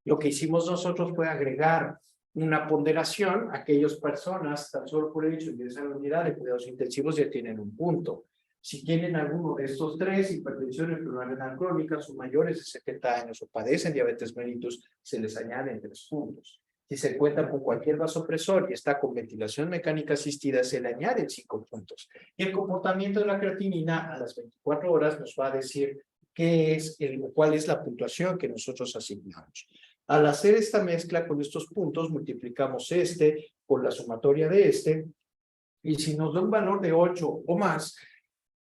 Lo que hicimos nosotros fue agregar una ponderación. Aquellas personas, tan solo por el hecho de ingresar a la unidad de cuidados intensivos, ya tienen un punto. Si tienen alguno de estos tres, hipertensión renal crónica, son mayores de 70 años o padecen diabetes mellitus, se les añaden 3 puntos. Si se encuentran con cualquier vasopresor y está con ventilación mecánica asistida, se le añaden 5 puntos. Y el comportamiento de la creatinina a las 24 horas nos va a decir cuál es la puntuación que nosotros asignamos. Al hacer esta mezcla con estos puntos, multiplicamos por la sumatoria de y si nos da un valor de 8 o más,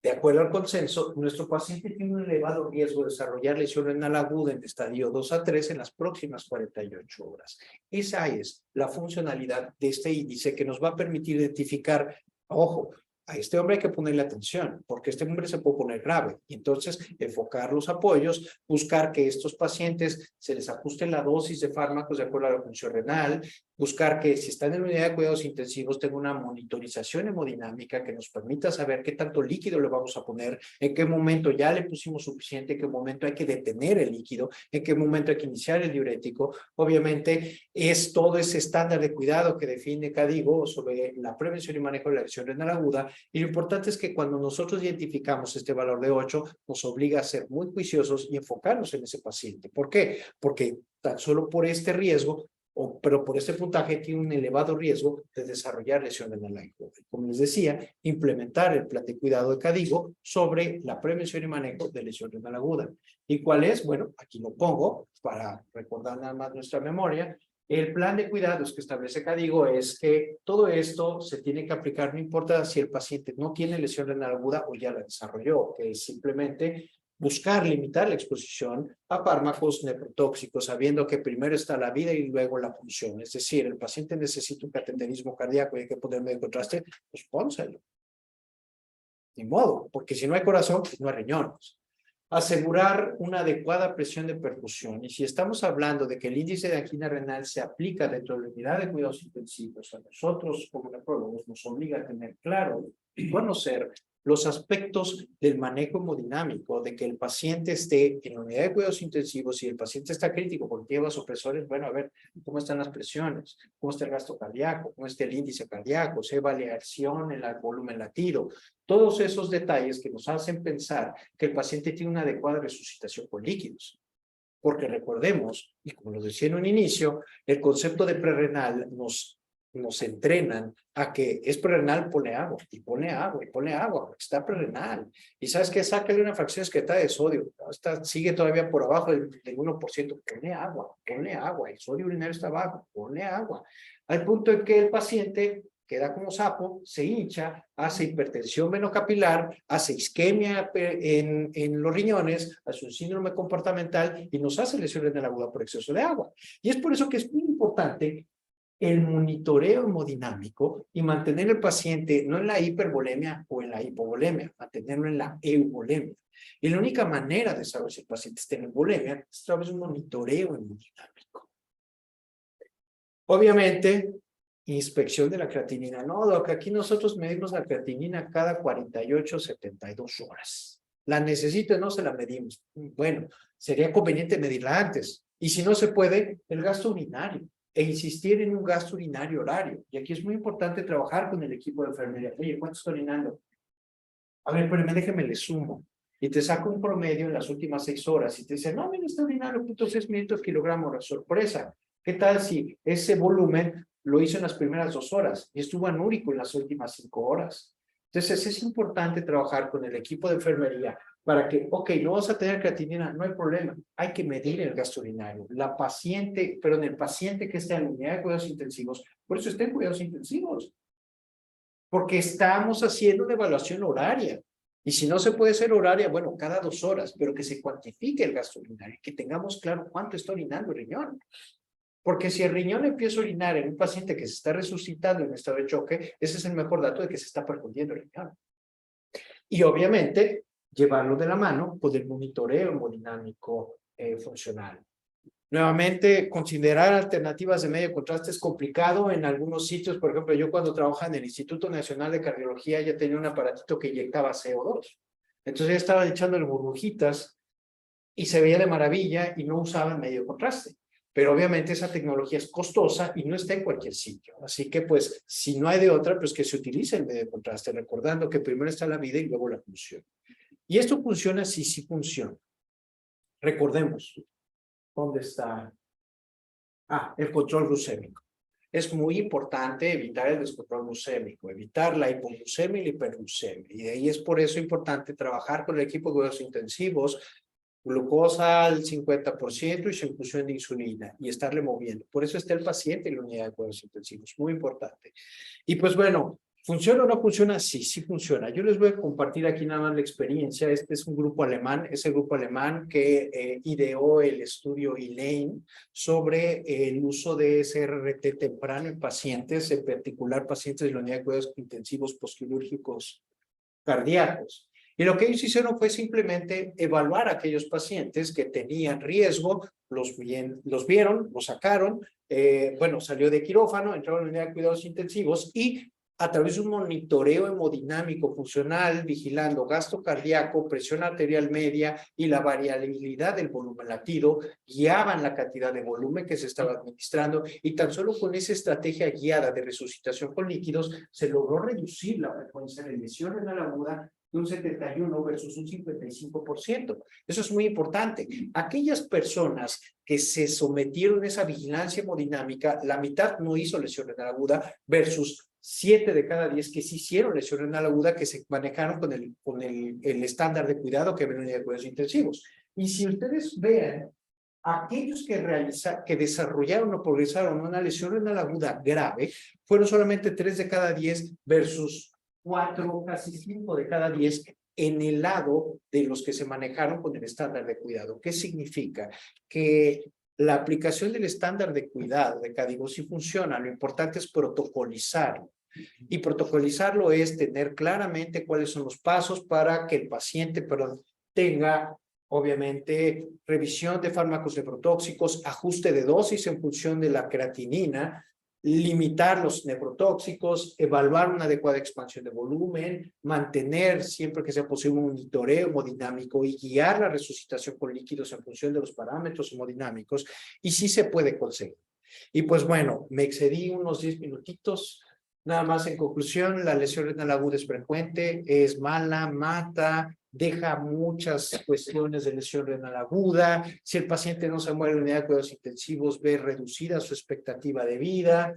de acuerdo al consenso, nuestro paciente tiene un elevado riesgo de desarrollar lesión renal aguda en estadio 2 a 3 en las próximas 48 horas. Esa es la funcionalidad de este índice que nos va a permitir identificar, ojo, a este hombre hay que ponerle atención, porque este hombre se puede poner grave. Y entonces, enfocar los apoyos, buscar que estos pacientes se les ajuste la dosis de fármacos de acuerdo a la función renal, buscar que si están en unidad de cuidados intensivos tenga una monitorización hemodinámica que nos permita saber qué tanto líquido le vamos a poner, en qué momento ya le pusimos suficiente, en qué momento hay que detener el líquido, en qué momento hay que iniciar el diurético. Obviamente es todo ese estándar de cuidado que define CADIGO sobre la prevención y manejo de la lesión renal aguda, y lo importante es que cuando nosotros identificamos este valor de 8, nos obliga a ser muy juiciosos y enfocarnos en ese paciente. ¿Por qué? Porque tan solo por este riesgo pero por este puntaje tiene un elevado riesgo de desarrollar lesión renal aguda. Como les decía, implementar el plan de cuidado de CADIGO sobre la prevención y manejo de lesión renal aguda. ¿Y cuál es? Bueno, aquí lo pongo para recordar nada más nuestra memoria. El plan de cuidados que establece CADIGO es que todo esto se tiene que aplicar, no importa si el paciente no tiene lesión renal aguda o ya la desarrolló, que es simplemente buscar limitar la exposición a fármacos nephrotóxicos, sabiendo que primero está la vida y luego la función. Es decir, el paciente necesita un cateterismo cardíaco y hay que ponerme de contraste, pues pónselo. Ni modo, porque si no hay corazón, pues no hay riñones. Asegurar una adecuada presión de perfusión. Y si estamos hablando de que el índice de angina renal se aplica dentro de la unidad de cuidados intensivos, a nosotros como nefrólogos nos obliga a tener claro y conocer los aspectos del manejo hemodinámico, de que el paciente esté en la unidad de cuidados intensivos y el paciente está crítico porque tiene vasopresores. Bueno, a ver, ¿cómo están las presiones? ¿Cómo está el gasto cardíaco? ¿Cómo está el índice cardíaco? ¿Se variación en el volumen latido? Todos esos detalles que nos hacen pensar que el paciente tiene una adecuada resucitación con líquidos. Porque recordemos, y como lo decía en un inicio, el concepto de prerrenal nos entrenan a que es prerrenal, pone agua, y pone agua, y pone agua, porque está prerrenal. Y ¿sabes qué? Sácale una fracción excretada de sodio. Sigue todavía por abajo del 1%. Pone agua. El sodio urinario está abajo, pone agua. Al punto en que el paciente queda como sapo, se hincha, hace hipertensión venocapilar, hace isquemia en los riñones, hace un síndrome comportamental y nos hace lesiones renal aguda por exceso de agua. Y es por eso que es muy importante el monitoreo hemodinámico y mantener el paciente no en la hipervolemia o en la hipovolemia, mantenerlo en la euvolemia. Y la única manera de saber si el paciente está en euvolemia es a través de un monitoreo hemodinámico. Obviamente, inspección de la creatinina. No, Doc, aquí nosotros medimos la creatinina cada 48, 72 horas. La necesito y no se la medimos. Bueno, sería conveniente medirla antes. Y si no se puede, el gasto urinario. E insistir en un gasto urinario horario. Y aquí es muy importante trabajar con el equipo de enfermería. Oye, ¿cuánto está orinando? A ver, pero déjeme le sumo. Y te saco un promedio en las últimas 6 horas. Y te dice, no, mira, está orinando 0.6 kilogramos. Sorpresa. ¿Qué tal si ese volumen lo hizo en las primeras 2 horas y estuvo anúrico en las últimas 5 horas? Entonces es importante trabajar con el equipo de enfermería para que, ok, no vas a tener creatinina, no hay problema, hay que medir el gasto urinario. La paciente, pero el paciente que está en la unidad de cuidados intensivos, por eso está en cuidados intensivos, porque estamos haciendo una evaluación horaria. Y si no se puede hacer horaria, bueno, cada 2 horas, pero que se cuantifique el gasto urinario, que tengamos claro cuánto está orinando el riñón. Porque si el riñón empieza a orinar en un paciente que se está resucitando en estado de choque, ese es el mejor dato de que se está perfundiendo el riñón. Y obviamente, llevarlo de la mano con el monitoreo hemodinámico funcional. Nuevamente, considerar alternativas de medio contraste es complicado en algunos sitios. Por ejemplo, yo cuando trabajaba en el Instituto Nacional de Cardiología ya tenía un aparatito que inyectaba CO2. Entonces ya estaba echándole burbujitas y se veía de maravilla y no usaba el medio contraste. Pero obviamente esa tecnología es costosa y no está en cualquier sitio. Así que pues si no hay de otra, pues que se utilice el medio de contraste, recordando que primero está la vida y luego la función. Y esto funciona sí, sí funciona. Recordemos, ¿dónde está? El control glucémico. Es muy importante evitar el descontrol glucémico, evitar la hipoglucemia y la hiperglucemia. Y de ahí es por eso importante trabajar con el equipo de cuidados intensivos, glucosa al 50% y su infusión de insulina y estarle moviendo. Por eso está el paciente en la unidad de cuidados intensivos, muy importante. Y pues bueno, ¿funciona o no funciona? Sí, sí funciona. Yo les voy a compartir aquí nada más la experiencia. Este es un grupo alemán, es el grupo alemán que ideó el estudio ELAINE sobre el uso de SRT temprano en pacientes, en particular pacientes de la unidad de cuidados intensivos postquirúrgicos cardíacos. Y lo que ellos hicieron fue simplemente evaluar a aquellos pacientes que tenían riesgo, los vieron, los sacaron, bueno, salió de quirófano, entró en la unidad de cuidados intensivos y a través de un monitoreo hemodinámico funcional, vigilando gasto cardíaco, presión arterial media y la variabilidad del volumen latido, guiaban la cantidad de volumen que se estaba administrando y tan solo con esa estrategia guiada de resucitación con líquidos se logró reducir la frecuencia de lesión renal aguda de un 71 versus un 55%. Eso es muy importante. Aquellas personas que se sometieron a esa vigilancia hemodinámica, la mitad no hizo lesión renal aguda versus 7 de cada 10 que sí hicieron lesión renal aguda que se manejaron con el estándar de cuidado que ven en cuidados intensivos. Y si ustedes vean, aquellos que desarrollaron o progresaron una lesión renal aguda grave fueron solamente 3 de cada 10 versus 4, casi 5 de cada 10 en el lado de los que se manejaron con el estándar de cuidado. ¿Qué significa? Que la aplicación del estándar de cuidado de CADIGO sí funciona, lo importante es protocolizarlo. Y protocolizarlo es tener claramente cuáles son los pasos para que el paciente, tenga, obviamente, revisión de fármacos nefrotóxicos, ajuste de dosis en función de la creatinina, limitar los nefrotóxicos, evaluar una adecuada expansión de volumen, mantener siempre que sea posible un monitoreo hemodinámico y guiar la resucitación con líquidos en función de los parámetros hemodinámicos, y sí se puede conseguir. Y pues bueno, me excedí unos 10 minutitos. Nada más en conclusión, la lesión renal aguda es frecuente, es mala, mata, deja muchas cuestiones de lesión renal aguda. Si el paciente no se muere en la unidad de cuidados intensivos, ve reducida su expectativa de vida.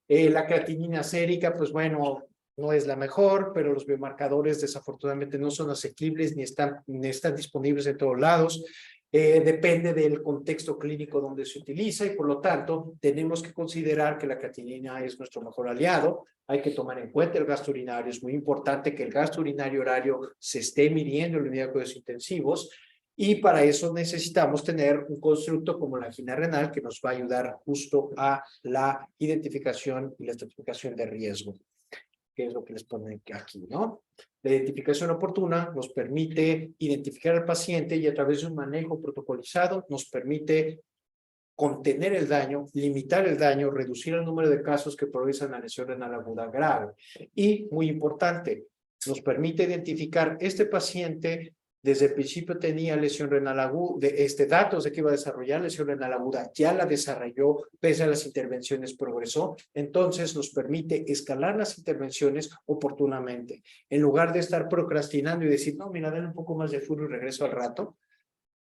La creatinina sérica, pues bueno, no es la mejor, pero los biomarcadores desafortunadamente no son asequibles ni están disponibles en todos lados. Depende del contexto clínico donde se utiliza y por lo tanto tenemos que considerar que la creatinina es nuestro mejor aliado. Hay que tomar en cuenta el gasto urinario. Es muy importante que el gasto urinario horario se esté midiendo en la unidad de cuidados intensivos y para eso necesitamos tener un constructo como la angina renal que nos va a ayudar justo a la identificación y la estratificación de riesgo, que es lo que les ponen aquí, ¿no? La identificación oportuna nos permite identificar al paciente y a través de un manejo protocolizado nos permite contener el daño, limitar el daño, reducir el número de casos que progresan a lesión renal aguda grave. Y, muy importante, nos permite identificar este paciente desde el principio tenía lesión renal aguda, datos de que iba a desarrollar lesión renal aguda, ya la desarrolló, pese a las intervenciones progresó, entonces nos permite escalar las intervenciones oportunamente. En lugar de estar procrastinando y decir, no, mira, dale un poco más de furo y regreso al rato,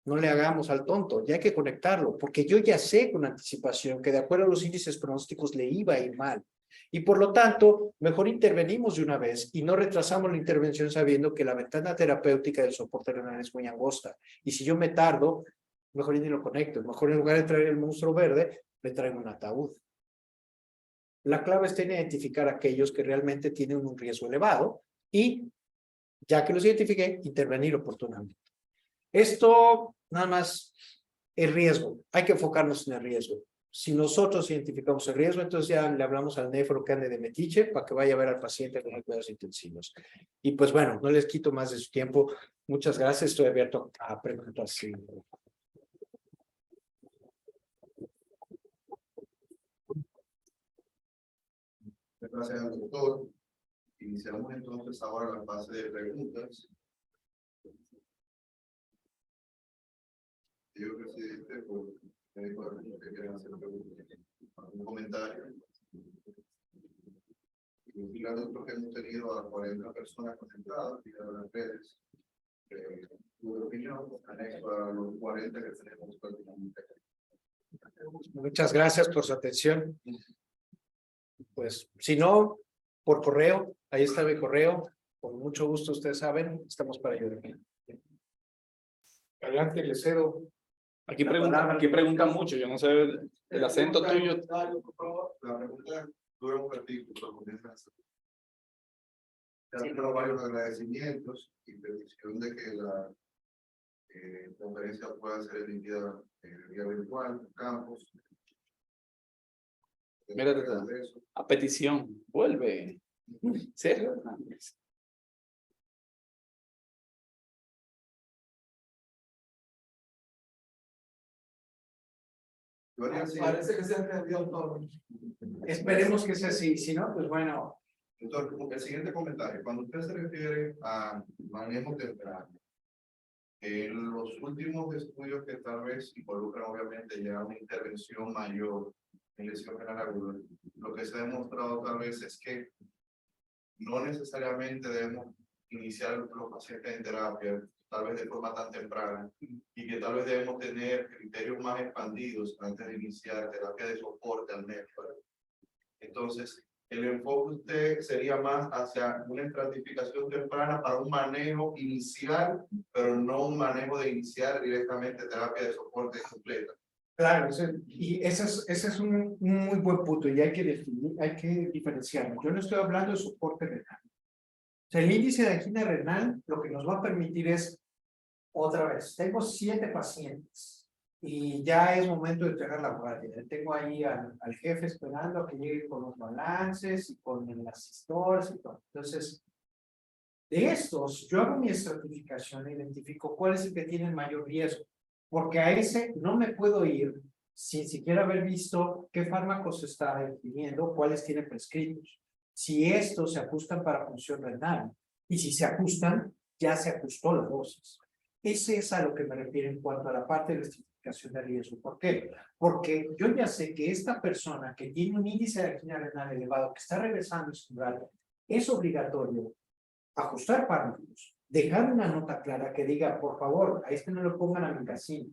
no le hagamos al tonto, ya hay que conectarlo, porque yo ya sé con anticipación que de acuerdo a los índices pronósticos le iba a ir mal. Y por lo tanto, mejor intervenimos de una vez y no retrasamos la intervención sabiendo que la ventana terapéutica del soporte renal es muy angosta. Y si yo me tardo, mejor ni lo conecto. Mejor en lugar de traer el monstruo verde, le traigo un ataúd. La clave está en identificar a aquellos que realmente tienen un riesgo elevado y, ya que los identifique, intervenir oportunamente. Esto nada más es riesgo. Hay que enfocarnos en el riesgo. Si nosotros identificamos el riesgo, entonces ya le hablamos al nefro que ande de metiche para que vaya a ver al paciente con cuidados intensivos. Y pues bueno, no les quito más de su tiempo. Muchas gracias. Estoy abierto a preguntas. Sí. Gracias al doctor. Iniciamos entonces ahora la fase de preguntas. Señor presidente, por que quieran hacer preguntas, algún comentario. Y la doctora, que hemos tenido a 40 personas conectadas vía las redes. Tu opinión, anexo a los 40 que tenemos prácticamente. Muchas gracias por su atención. Pues, si no, por correo, ahí está mi correo. Con mucho gusto, ustedes saben, estamos para ayudar. Adelante, le cedo. Aquí preguntan mucho, yo no sé el acento tuyo. La pregunta dura un ratito, pero comienza a hacer. Tengo varios agradecimientos y petición de que la conferencia pueda ser emitida vía virtual, campus. Mira, a petición, vuelve. ¿Serio? Parece que se ha entendido todo. Esperemos que sea así, si no, pues bueno. Entonces, el siguiente comentario, cuando usted se refiere a manejo temprano, en los últimos estudios que tal vez involucran obviamente ya una intervención mayor en lesión renal aguda, lo que se ha demostrado tal vez es que no necesariamente debemos iniciar los pacientes en terapia, tal vez de forma tan temprana, y que tal vez debemos tener criterios más expandidos antes de iniciar terapia de soporte al nefro. Entonces, el enfoque usted sería más hacia una estratificación temprana para un manejo inicial, pero no un manejo de iniciar directamente terapia de soporte completa. Claro, y ese es un muy buen punto y hay que definir, hay que diferenciarlo. Yo no estoy hablando de soporte renal. O sea, el índice de angina renal lo que nos va a permitir es, otra vez, tengo 7 pacientes y ya es momento de entregar la guardia. Tengo ahí al jefe esperando a que llegue con los balances y con las sistoles y todo. Entonces, de estos, yo hago mi estratificación e identifico cuál es el que tiene el mayor riesgo. Porque a ese no me puedo ir sin siquiera haber visto qué fármacos se está definiendo, cuáles tienen prescritos. Si estos se ajustan para función renal, y si se ajustan, ya se ajustó la dosis. Ese es a lo que me refiero en cuanto a la parte de la estratificación de riesgo. ¿Por qué? Porque yo ya sé que esta persona que tiene un índice de angina renal elevado, que está regresando ese umbral, es obligatorio ajustar fármacos, dejar una nota clara que diga, por favor, a este no le pongan amigacina,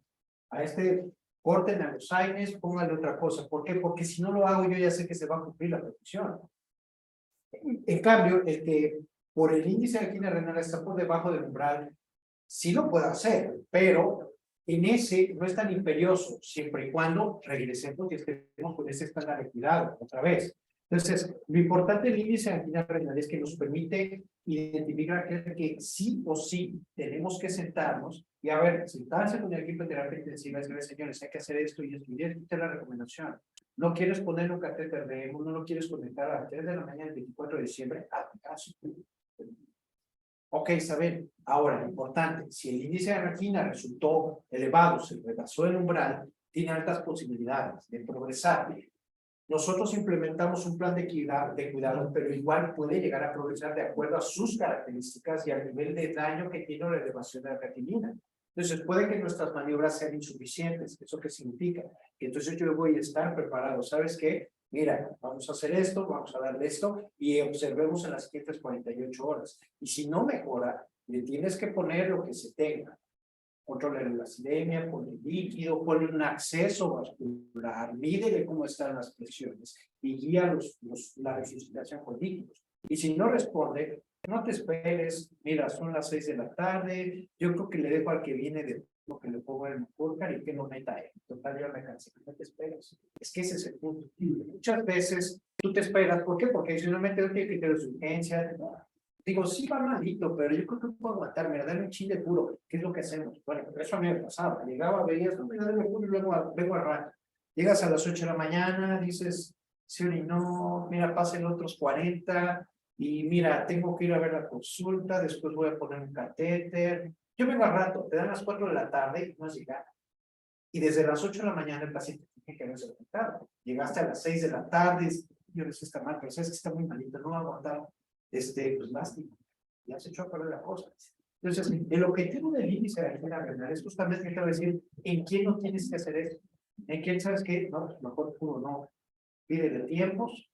a este corten a los AINES, pónganle otra cosa. ¿Por qué? Porque si no lo hago, yo ya sé que se va a cumplir la petición. En cambio, el que por el índice de angina renal está por debajo del umbral, sí lo puede hacer, pero en ese no es tan imperioso, siempre y cuando regresemos y estemos con ese estándar de cuidado, otra vez. Entonces, lo importante del índice de angina renal es que nos permite identificar que sí o sí tenemos que sentarnos y a ver, sentarse con el equipo de terapia intensiva, es que, señores, hay que hacer esto y esto, y esta es la recomendación. No quieres poner un catéter de EMO, no lo quieres conectar a las 3 de la mañana del 24 de diciembre, hazme caso. Ok, saber. Ahora, importante, si el índice de angina resultó elevado, se rebasó el umbral, tiene altas posibilidades de progresar. Nosotros implementamos un plan de cuidado, pero igual puede llegar a progresar de acuerdo a sus características y al nivel de daño que tiene la elevación de la creatinina. Entonces, puede que nuestras maniobras sean insuficientes. ¿Eso qué significa? Que entonces yo voy a estar preparado. ¿Sabes qué? Mira, vamos a hacer esto, vamos a darle esto y observemos en las siguientes 48 horas. Y si no mejora, le tienes que poner lo que se tenga. controla la acidemia, pone líquido, pone un acceso vascular, mídele cómo están las presiones y guía la resucitación con líquidos. Y si no responde, no te esperes, mira, son las 6 de la tarde, yo creo que le dejo al que viene de lo que le pongo en el Pulcar y que lo meta él. Total, ya me cansé, no te esperes. Es que ese es el punto. Muchas veces tú te esperas, ¿por qué? Porque si no me tengo que criterio de urgencia, digo, sí va malito, pero yo creo que puedo aguantar, mira, dame un chile puro, ¿qué es lo que hacemos? Bueno, eso a mí me pasaba, llegaba, veías, no, mira, dame puro y luego vengo al rato. Llegas a las 8 de la mañana, dices, sí o no, mira, pasen otros 40, y mira, tengo que ir a ver la consulta, después voy a poner un catéter. Yo vengo al rato, te dan las 4 de la tarde y no has llegado. Y desde las 8 de la mañana el paciente tiene que haberse levantado. Llegaste a las 6 de la tarde, yo no sé si está mal, pero sabes que está muy malito, no va a aguantar. Pues lástima, ya se echó a perder la cosa. Entonces, el objetivo del índice de angina renal es justamente quiero decir, ¿en quién no tienes que hacer eso? ¿En quién sabes qué? No, mejor puro no. Pídele tiempos,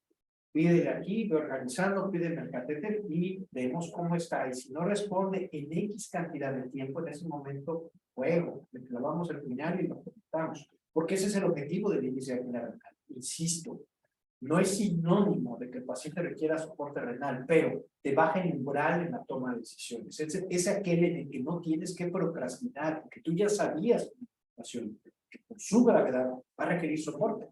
pídele aquí, ve organizando, pídele el catéter y vemos cómo está. Y si no responde en X cantidad de tiempo, en ese momento, juego, le clavamos el puñal y lo conectamos. Porque ese es el objetivo del índice de angina renal. Insisto, no es sinónimo de que el paciente requiera soporte renal, pero te baja el umbral en la toma de decisiones. Es aquel en el que no tienes que procrastinar, porque tú ya sabías que por su gravedad va a requerir soporte.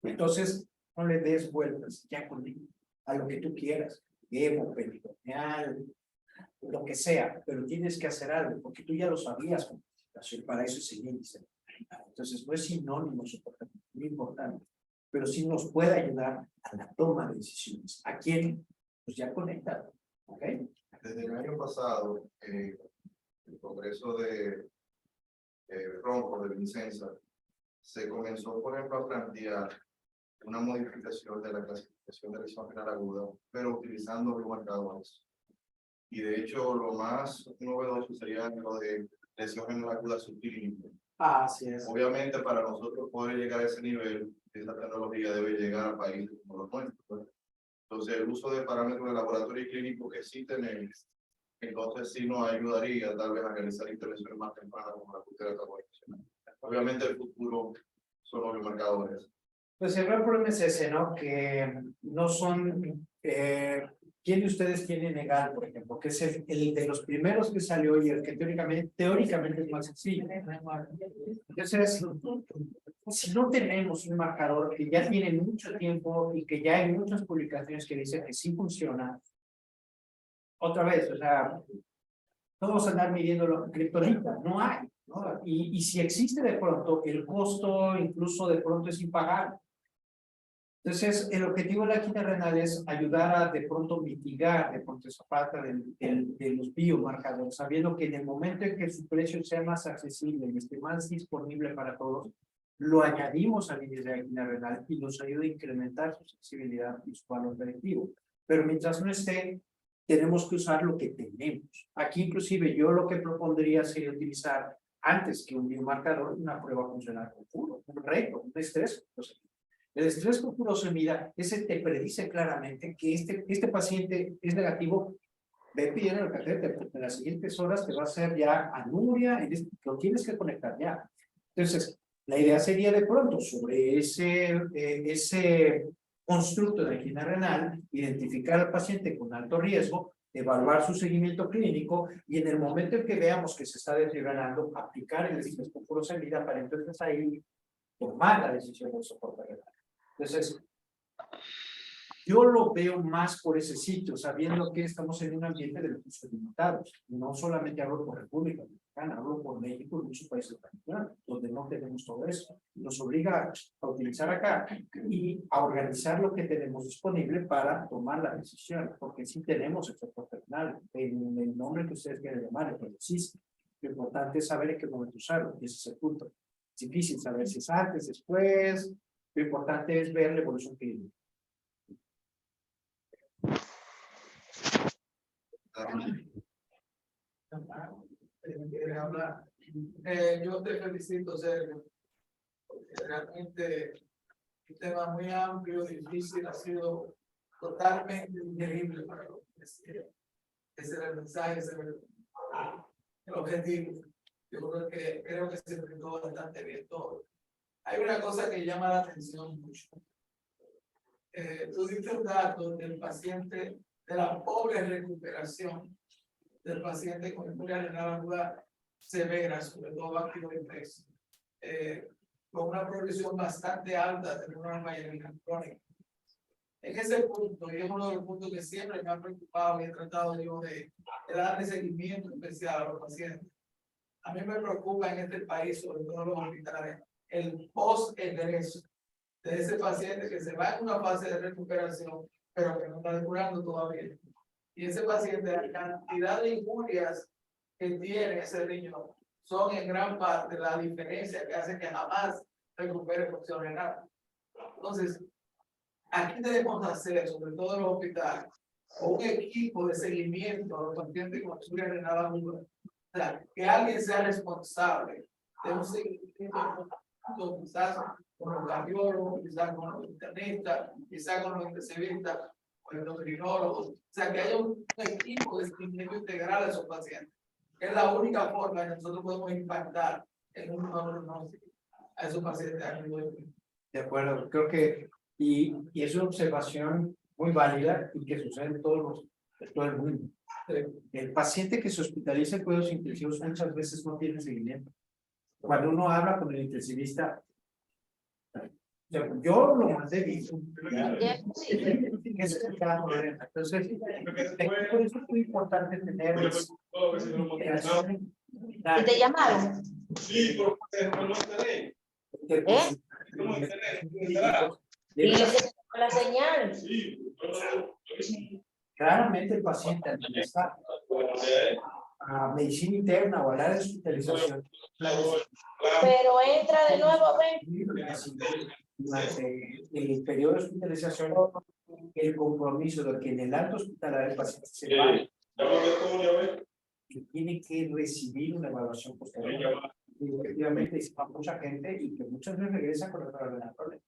Entonces, no le des vueltas, ya conmigo, a lo que tú quieras, hemo, peritoneal, lo que sea, pero tienes que hacer algo, porque tú ya lo sabías con anticipación, para eso es el índice. Entonces, no es sinónimo soporte, muy importante, pero sí nos puede ayudar a la toma de decisiones. ¿A quién? Pues ya conectado, ¿ok? Desde el año pasado, el Congreso de Ronco de Vicenza se comenzó, por ejemplo, a plantear una modificación de la clasificación de lesión renal aguda, pero utilizando biomarcadores. Y de hecho, lo más novedoso sería lo de lesión renal aguda subclínica. Así es. Obviamente, para nosotros poder llegar a ese nivel, esa tecnología debe llegar a países como los nuestros, ¿no? Entonces, el uso de parámetros de laboratorio y clínico que sí tenemos, entonces sí nos ayudaría tal vez a realizar intervenciones más tempranas como la que usted acabó de mencionar. Obviamente, el futuro son los biomarcadores. Pues el gran problema es ese, ¿no? Que no son... ¿quién de ustedes quiere negar, por ejemplo? Que es el de los primeros que salió y el que teóricamente es más sencillo. Entonces, si no tenemos un marcador que ya tiene mucho tiempo y que ya hay muchas publicaciones que dicen que sí funciona, otra vez, o sea, no vamos a andar midiéndolo criptonita, no hay, ¿no? Y si existe de pronto, el costo incluso de pronto es impagable. Entonces, el objetivo de la quina renal es ayudar a de pronto mitigar de pronto esa falta de los biomarcadores, sabiendo que en el momento en que su precio sea más accesible y esté más disponible para todos, lo añadimos al índice de quina renal y nos ayuda a incrementar su sensibilidad y su valor predictivo. Pero mientras no esté, tenemos que usar lo que tenemos. Aquí inclusive yo lo que propondría sería utilizar antes que un biomarcador una prueba funcional con puro, un reto, un estrés. El estrés con furosemida, ese te predice claramente que este paciente es negativo, ve pidiendo el catéter, porque en las siguientes horas te va a hacer ya anuria, lo tienes que conectar ya. Entonces, la idea sería de pronto sobre ese constructo de angina renal, identificar al paciente con alto riesgo, evaluar su seguimiento clínico y en el momento en que veamos que se está desnivelando, aplicar el estrés con furosemida para entonces ahí tomar la decisión del soporte renal. Entonces, yo lo veo más por ese sitio, sabiendo que estamos en un ambiente de recursos limitados. No solamente hablo por República Dominicana, hablo por México y muchos países internacionales, donde no tenemos todo eso. Nos obliga a utilizar acá y a organizar lo que tenemos disponible para tomar la decisión, porque sí tenemos el soporte renal, en el nombre que ustedes quieran llamar, pero existe. Lo importante es saber en qué momento usarlo, y ese es el punto. Es difícil saber si es antes, después. Lo importante es ver la evolución clínica. Yo te felicito, Sergio, porque realmente un tema muy amplio, difícil, ha sido totalmente digerible para los. Ese era el mensaje, ese era el objetivo. Yo creo que se explicó bastante bien todo. Hay una cosa que llama la atención mucho. Tú diste un dato del paciente, de la pobre recuperación del paciente con inmunia renal aguda severa, sobre todo bacterioides, con una progresión bastante alta de una mayoría crónica. En ese punto, y es uno de los puntos que siempre me ha preocupado y he tratado yo de darle seguimiento especial a los pacientes. A mí me preocupa en este país, sobre todo en los hospitales, el post-egreso de ese paciente que se va en una fase de recuperación, pero que no está curando todavía. Y ese paciente, la cantidad de injurias que tiene ese niño son en gran parte la diferencia que hace que jamás recupere función renal. Entonces, aquí debemos hacer, sobre todo en los hospitales, un equipo de seguimiento a los pacientes con insuria renal aguda. O sea, que alguien sea responsable de un seguimiento, quizás con los cardiólogos, quizás con los internistas, quizás con los intensivistas, con los endocrinólogos. O sea, que haya un equipo de seguimiento integral a esos pacientes. Es la única forma en que nosotros podemos impactar en un nuevo pronóstico a esos pacientes. De acuerdo, creo que, y es una observación muy válida y que sucede en todo el mundo. El paciente que se hospitaliza en cuidados intensivos muchas veces no tiene seguimiento. Cuando uno habla con el intensivista, yo lo mandé vivo. Entonces, por eso es muy importante tener ¿Y te llamaron? Sí, porque no estaré. Dile que se fue la señal. Sí, claramente el paciente al ingresar a medicina interna o al área de hospitalización, Pero entra de nuevo, ven. durante el periodo de hospitalización, el compromiso de que en el alto hospitalario el paciente se va, que tiene que recibir una evaluación posterior. Y efectivamente se va mucha gente y que muchas veces regresa con otra vez problema.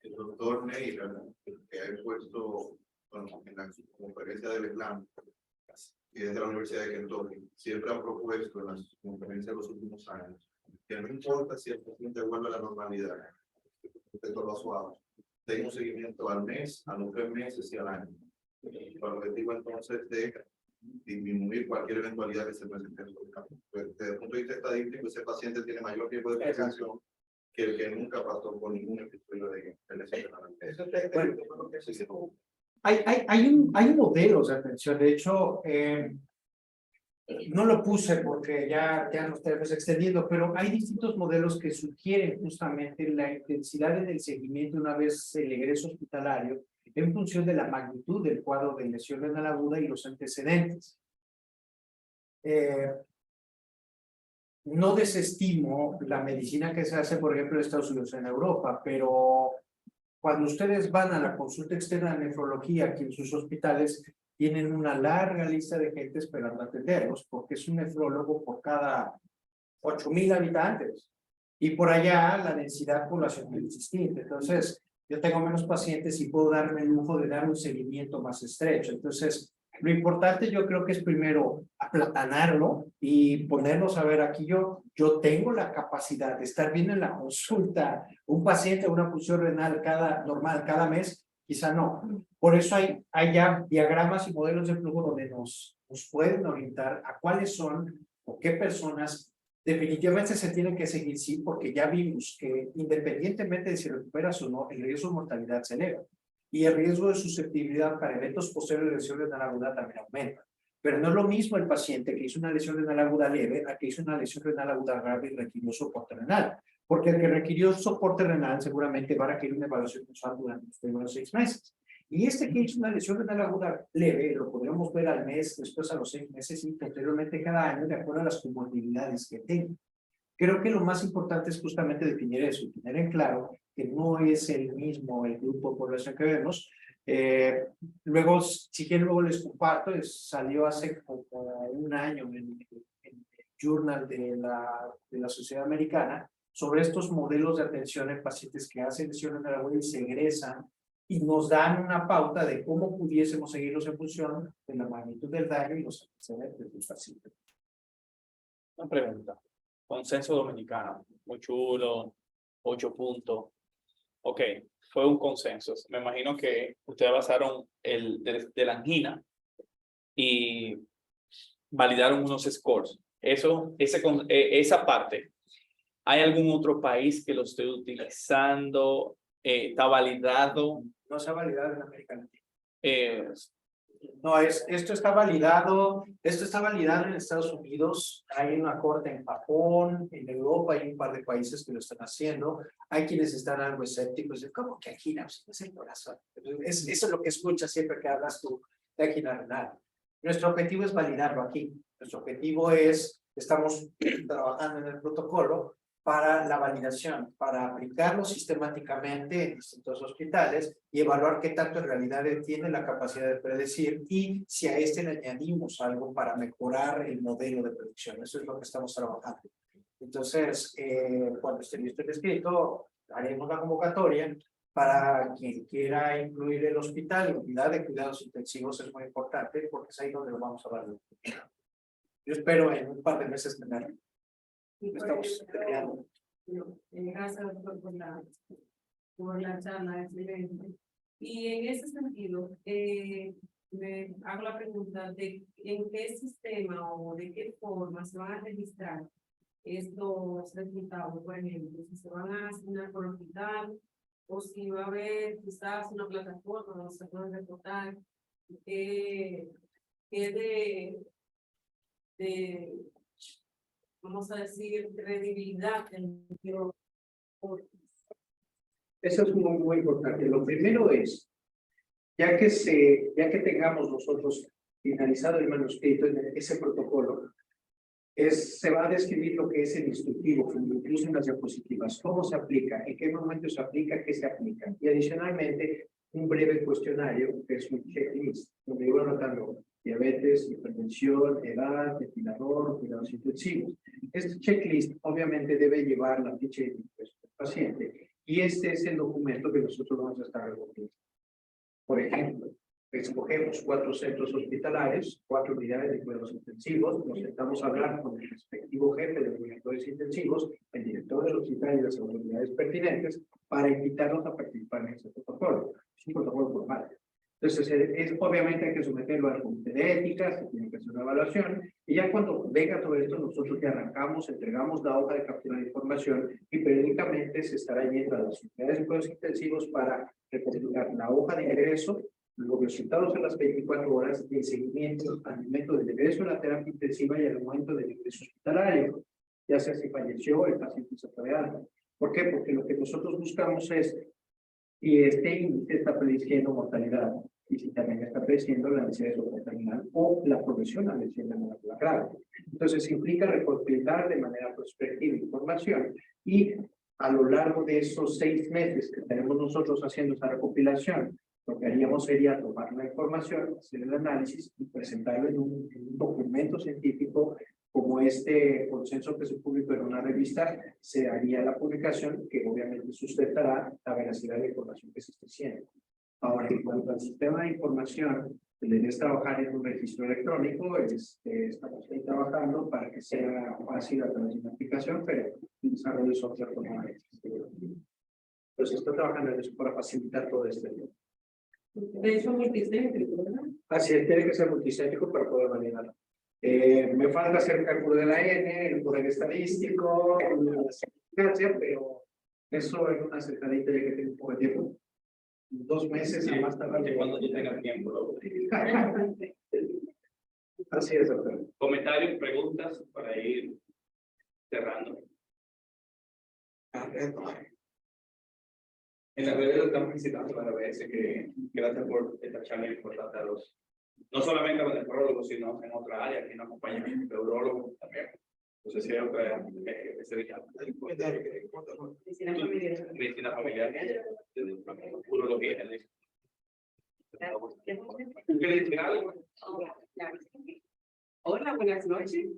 El doctor Neira, que ha expuesto en la conferencia del Islam y desde la Universidad de Kentucky, siempre ha propuesto en las conferencias de los últimos años que no importa si el paciente vuelve a la normalidad, respecto a los suaves, tenga un seguimiento al mes, a los 3 meses y al año. Con el objetivo entonces de disminuir cualquier eventualidad que se presente en el campo. Desde el punto de vista estadístico, ese paciente tiene mayor riesgo de complicación que el que nunca pasó por ningún episodio de lesión. Hay un modelo de atención, de hecho, no lo puse porque ya nos tenemos extendiendo, pero hay distintos modelos que sugieren justamente la intensidad del seguimiento una vez el egreso hospitalario en función de la magnitud del cuadro de lesión renal aguda y los antecedentes. No desestimo la medicina que se hace, por ejemplo, en Estados Unidos, en Europa, pero cuando ustedes van a la consulta externa de nefrología, que en sus hospitales tienen una larga lista de gente esperando atenderlos, porque es un nefrólogo por cada 8,000 habitantes. Y por allá la densidad poblacional es distinta. Entonces, yo tengo menos pacientes y puedo darme el lujo de dar un seguimiento más estrecho. Entonces, lo importante yo creo que es primero aplatanarlo y ponernos a ver aquí yo tengo la capacidad de estar viendo en la consulta un paciente una función renal normal cada mes, quizá no. Por eso hay ya diagramas y modelos de flujo donde nos pueden orientar a cuáles son o qué personas definitivamente se tienen que seguir, sí, porque ya vimos que independientemente de si recuperas o no, el riesgo de mortalidad se eleva. Y el riesgo de susceptibilidad para eventos posteriores de lesión renal aguda también aumenta. Pero no es lo mismo el paciente que hizo una lesión renal aguda leve a que hizo una lesión renal aguda grave y requirió soporte renal. Porque el que requirió soporte renal seguramente va a requerir una evaluación mensual durante los primeros 6 meses. Y este que hizo una lesión renal aguda leve, lo podremos ver al mes, después a los 6 meses y posteriormente cada año de acuerdo a las comorbilidades que tenga. Creo que lo más importante es justamente definir eso, tener en claro que no es el mismo el grupo de población que vemos. Luego, si quieren, luego les comparto, salió hace como 1 año en el Journal de la Sociedad Americana sobre estos modelos de atención en pacientes que hacen lesión renal aguda y se egresan y nos dan una pauta de cómo pudiésemos seguirlos en función de la magnitud del daño y los antecedentes del paciente. Una pregunta. Consenso dominicano, muy chulo, 8 puntos. Ok, fue un consenso. Me imagino que ustedes basaron el de la angina y validaron unos scores. Esa parte, ¿hay algún otro país que lo esté utilizando? ¿Está validado? No se ha validado en América Latina. Eh, No, esto está validado en Estados Unidos, hay una corte en Japón, en Europa hay un par de países que lo están haciendo, hay quienes están algo escépticos, de ¿cómo que angina? Pues no es el corazón. Eso es lo que escuchas siempre que hablas tú de angina renal. Nuestro objetivo es validarlo aquí, nuestro objetivo es, estamos trabajando en el protocolo para la validación, para aplicarlo sistemáticamente en distintos hospitales y evaluar qué tanto en realidad tiene la capacidad de predecir y si a este le añadimos algo para mejorar el modelo de predicción. Eso es lo que estamos trabajando. Entonces, cuando esté listo el escrito, haremos la convocatoria para quien quiera incluir el hospital y unidad de cuidados intensivos es muy importante porque es ahí donde lo vamos a validar. Yo espero en un par de meses tenerlo. Estamos creando. Gracias, doctor, por la charla, excelente. Y en ese sentido, me hago la pregunta de en qué sistema o de qué forma se van a registrar estos resultados, por ejemplo, si se van a asignar por hospital o si va a haber quizás una plataforma donde se puedan reportar vamos a decir, credibilidad en Eso es muy importante. Lo primero es, ya que tengamos nosotros finalizado el manuscrito en ese protocolo, se va a describir lo que es el instructivo, incluso en las diapositivas, cómo se aplica, en qué momento se aplica, qué se aplica. Y adicionalmente, un breve cuestionario, que es un checklist, donde yo voy anotando diabetes, hipertensión, edad, ventilador, cuidados intensivos. Este checklist obviamente debe llevar la ficha del paciente y este es el documento que nosotros vamos a estar recogiendo. Por ejemplo, escogemos 4 centros hospitalarios, 4 unidades de cuidados intensivos, nos sentamos a hablar con el respectivo jefe de cuidadores intensivos, el director del hospital y las autoridades pertinentes para invitarlos a participar en este protocolo. Es un protocolo formal. Entonces, obviamente hay que someterlo al comité de ética, se tiene que hacer una evaluación, y ya cuando venga todo esto, nosotros ya arrancamos, entregamos la hoja de captura de información, y periódicamente se estará yendo a las unidades de cuidados intensivos para recopilar la hoja de ingreso, los resultados en las 24 horas de seguimiento al momento del ingreso a la terapia intensiva y al momento del ingreso hospitalario, ya sea si falleció el paciente se fue de alta. ¿Por qué? Porque lo que nosotros buscamos es si este índice está prediciendo mortalidad y si también está prediciendo la necesidad de soporte terminal o la progresión a la necesidad de molécula grave. Entonces, implica recopilar de manera prospectiva información y a lo largo de esos 6 meses que tenemos nosotros haciendo esa recopilación, lo que haríamos sería tomar la información, hacer el análisis y presentarlo en un documento científico como este consenso que se publicó en una revista, se haría la publicación que obviamente sustentará la veracidad de la información que se está haciendo. Ahora, en cuanto al sistema de información, la idea es trabajar en un registro electrónico, estamos ahí trabajando para que sea fácil a través de una aplicación, pero el desarrollo de software como entonces está trabajando en eso para facilitar todo este tema. de hecho multicéntrico, ¿verdad? Así es, tiene que ser multicéntrico para poder validarlo. Me falta hacer el cálculo de la N, el poder estadístico, la significancia, pero eso en una sentadita ya que tengo un poco de tiempo. 2 meses a más tardar. Cuando yo tenga tiempo. Así es, doctor. Comentarios, preguntas para ir cerrando. En la realidad estamos felicitando a la ABS que gracias por esta charla importante a los, no solamente a los nefrólogos, sino en otra área, que nos acompañan de urólogos también. Entonces, si hay otra que se dedica medicina familiar, urología. ¿Quieres decir algo? Hola, buenas noches.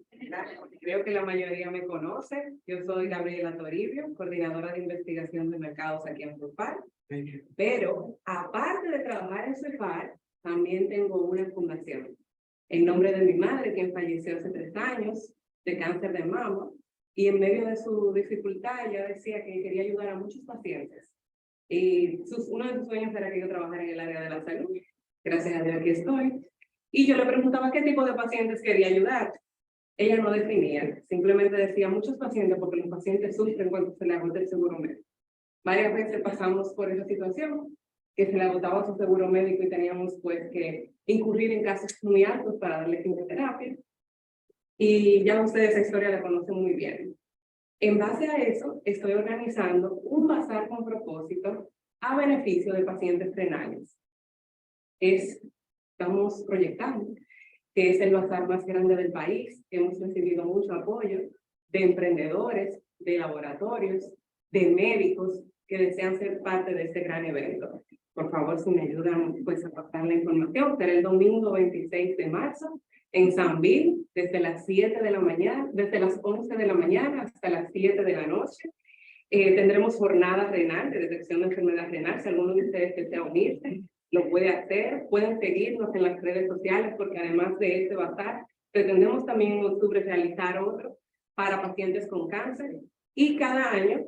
Creo que la mayoría me conoce. Yo soy Gabriela Toribio, coordinadora de investigación de mercados aquí en CEPAR. Pero, aparte de trabajar en CEPAR, también tengo una fundación. En nombre de mi madre, quien falleció hace 3 años, de cáncer de mama, y en medio de su dificultad ella decía que quería ayudar a muchos pacientes. Y uno de sus sueños era que yo trabajara en el área de la salud. Gracias a Dios aquí estoy. Y yo le preguntaba qué tipo de pacientes quería ayudar. Ella no definía, simplemente decía muchos pacientes, porque los pacientes sufren cuando se le agota el seguro médico. Varias veces pasamos por esa situación, que se le agotaba su seguro médico y teníamos pues que incurrir en casos muy altos para darle quimioterapia. Y ya ustedes esa historia la conocen muy bien. En base a eso, estoy organizando un bazar con propósito a beneficio de pacientes renales. Estamos proyectando que es el bazar más grande del país. Hemos recibido mucho apoyo de emprendedores, de laboratorios, de médicos que desean ser parte de este gran evento. Por favor, si me ayudan pues, a pasar la información, será el domingo 26 de marzo en San Bill, desde las 7 de la mañana, desde las 11 de la mañana hasta las 7 de la noche. Tendremos jornada renal, de detección de enfermedad renal. Si alguno de ustedes desea unirse, lo puede hacer. Pueden seguirnos en las redes sociales, porque además de este bazar, pretendemos también en octubre realizar otro para pacientes con cáncer. Y cada año,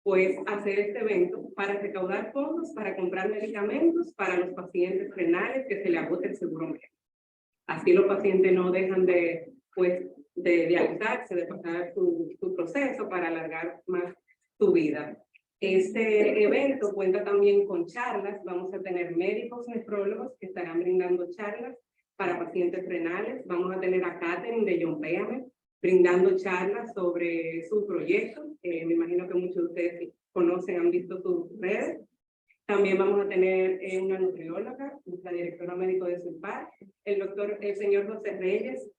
pues, hacer este evento para recaudar fondos, para comprar medicamentos para los pacientes renales que se le agote el seguro médico. Así los pacientes no dejan de, pues, de dializarse, de pasar su proceso para alargar más su vida. Este evento cuenta también con charlas. Vamos a tener médicos nefrólogos que estarán brindando charlas para pacientes renales. Vamos a tener a Catherine de John Peame brindando charlas sobre su proyecto. Me imagino que muchos de ustedes conocen, han visto sus redes. También vamos a tener una nutrióloga, la directora médico de SUIPAR, el señor José Reyes,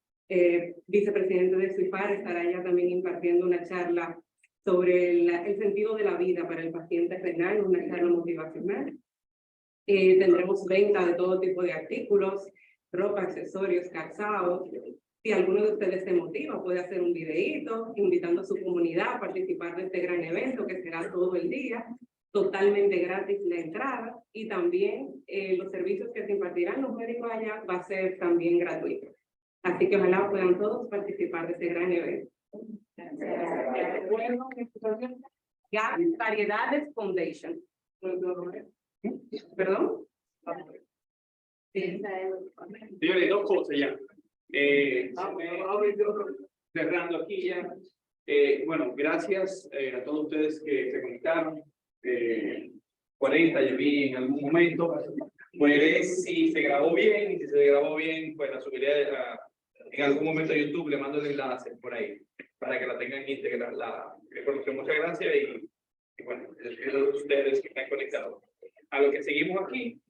vicepresidente de SUIPAR, estará ella también impartiendo una charla sobre el sentido de la vida para el paciente renal, una charla motivacional. Tendremos venta de todo tipo de artículos, ropa, accesorios, calzados. Si alguno de ustedes se motiva, puede hacer un videíto invitando a su comunidad a participar de este gran evento que será todo el día. Totalmente gratis la entrada, y también los servicios que se impartirán los médicos allá va a ser también gratuito. Así que ojalá puedan todos participar de este gran evento. Variedades Foundation. ¿Perdón? Sí. Señores, dos cosas ya. Cerrando aquí ya. Bueno, gracias a todos ustedes que se conectaron. 40 yo vi en algún momento. Pues si se grabó bien, y si se grabó bien, pues la subiré en algún momento a YouTube. Le mando el enlace por ahí para que la tengan íntegra la información. Muchas gracias y bueno, les pido a ustedes que están conectados. A lo que seguimos aquí,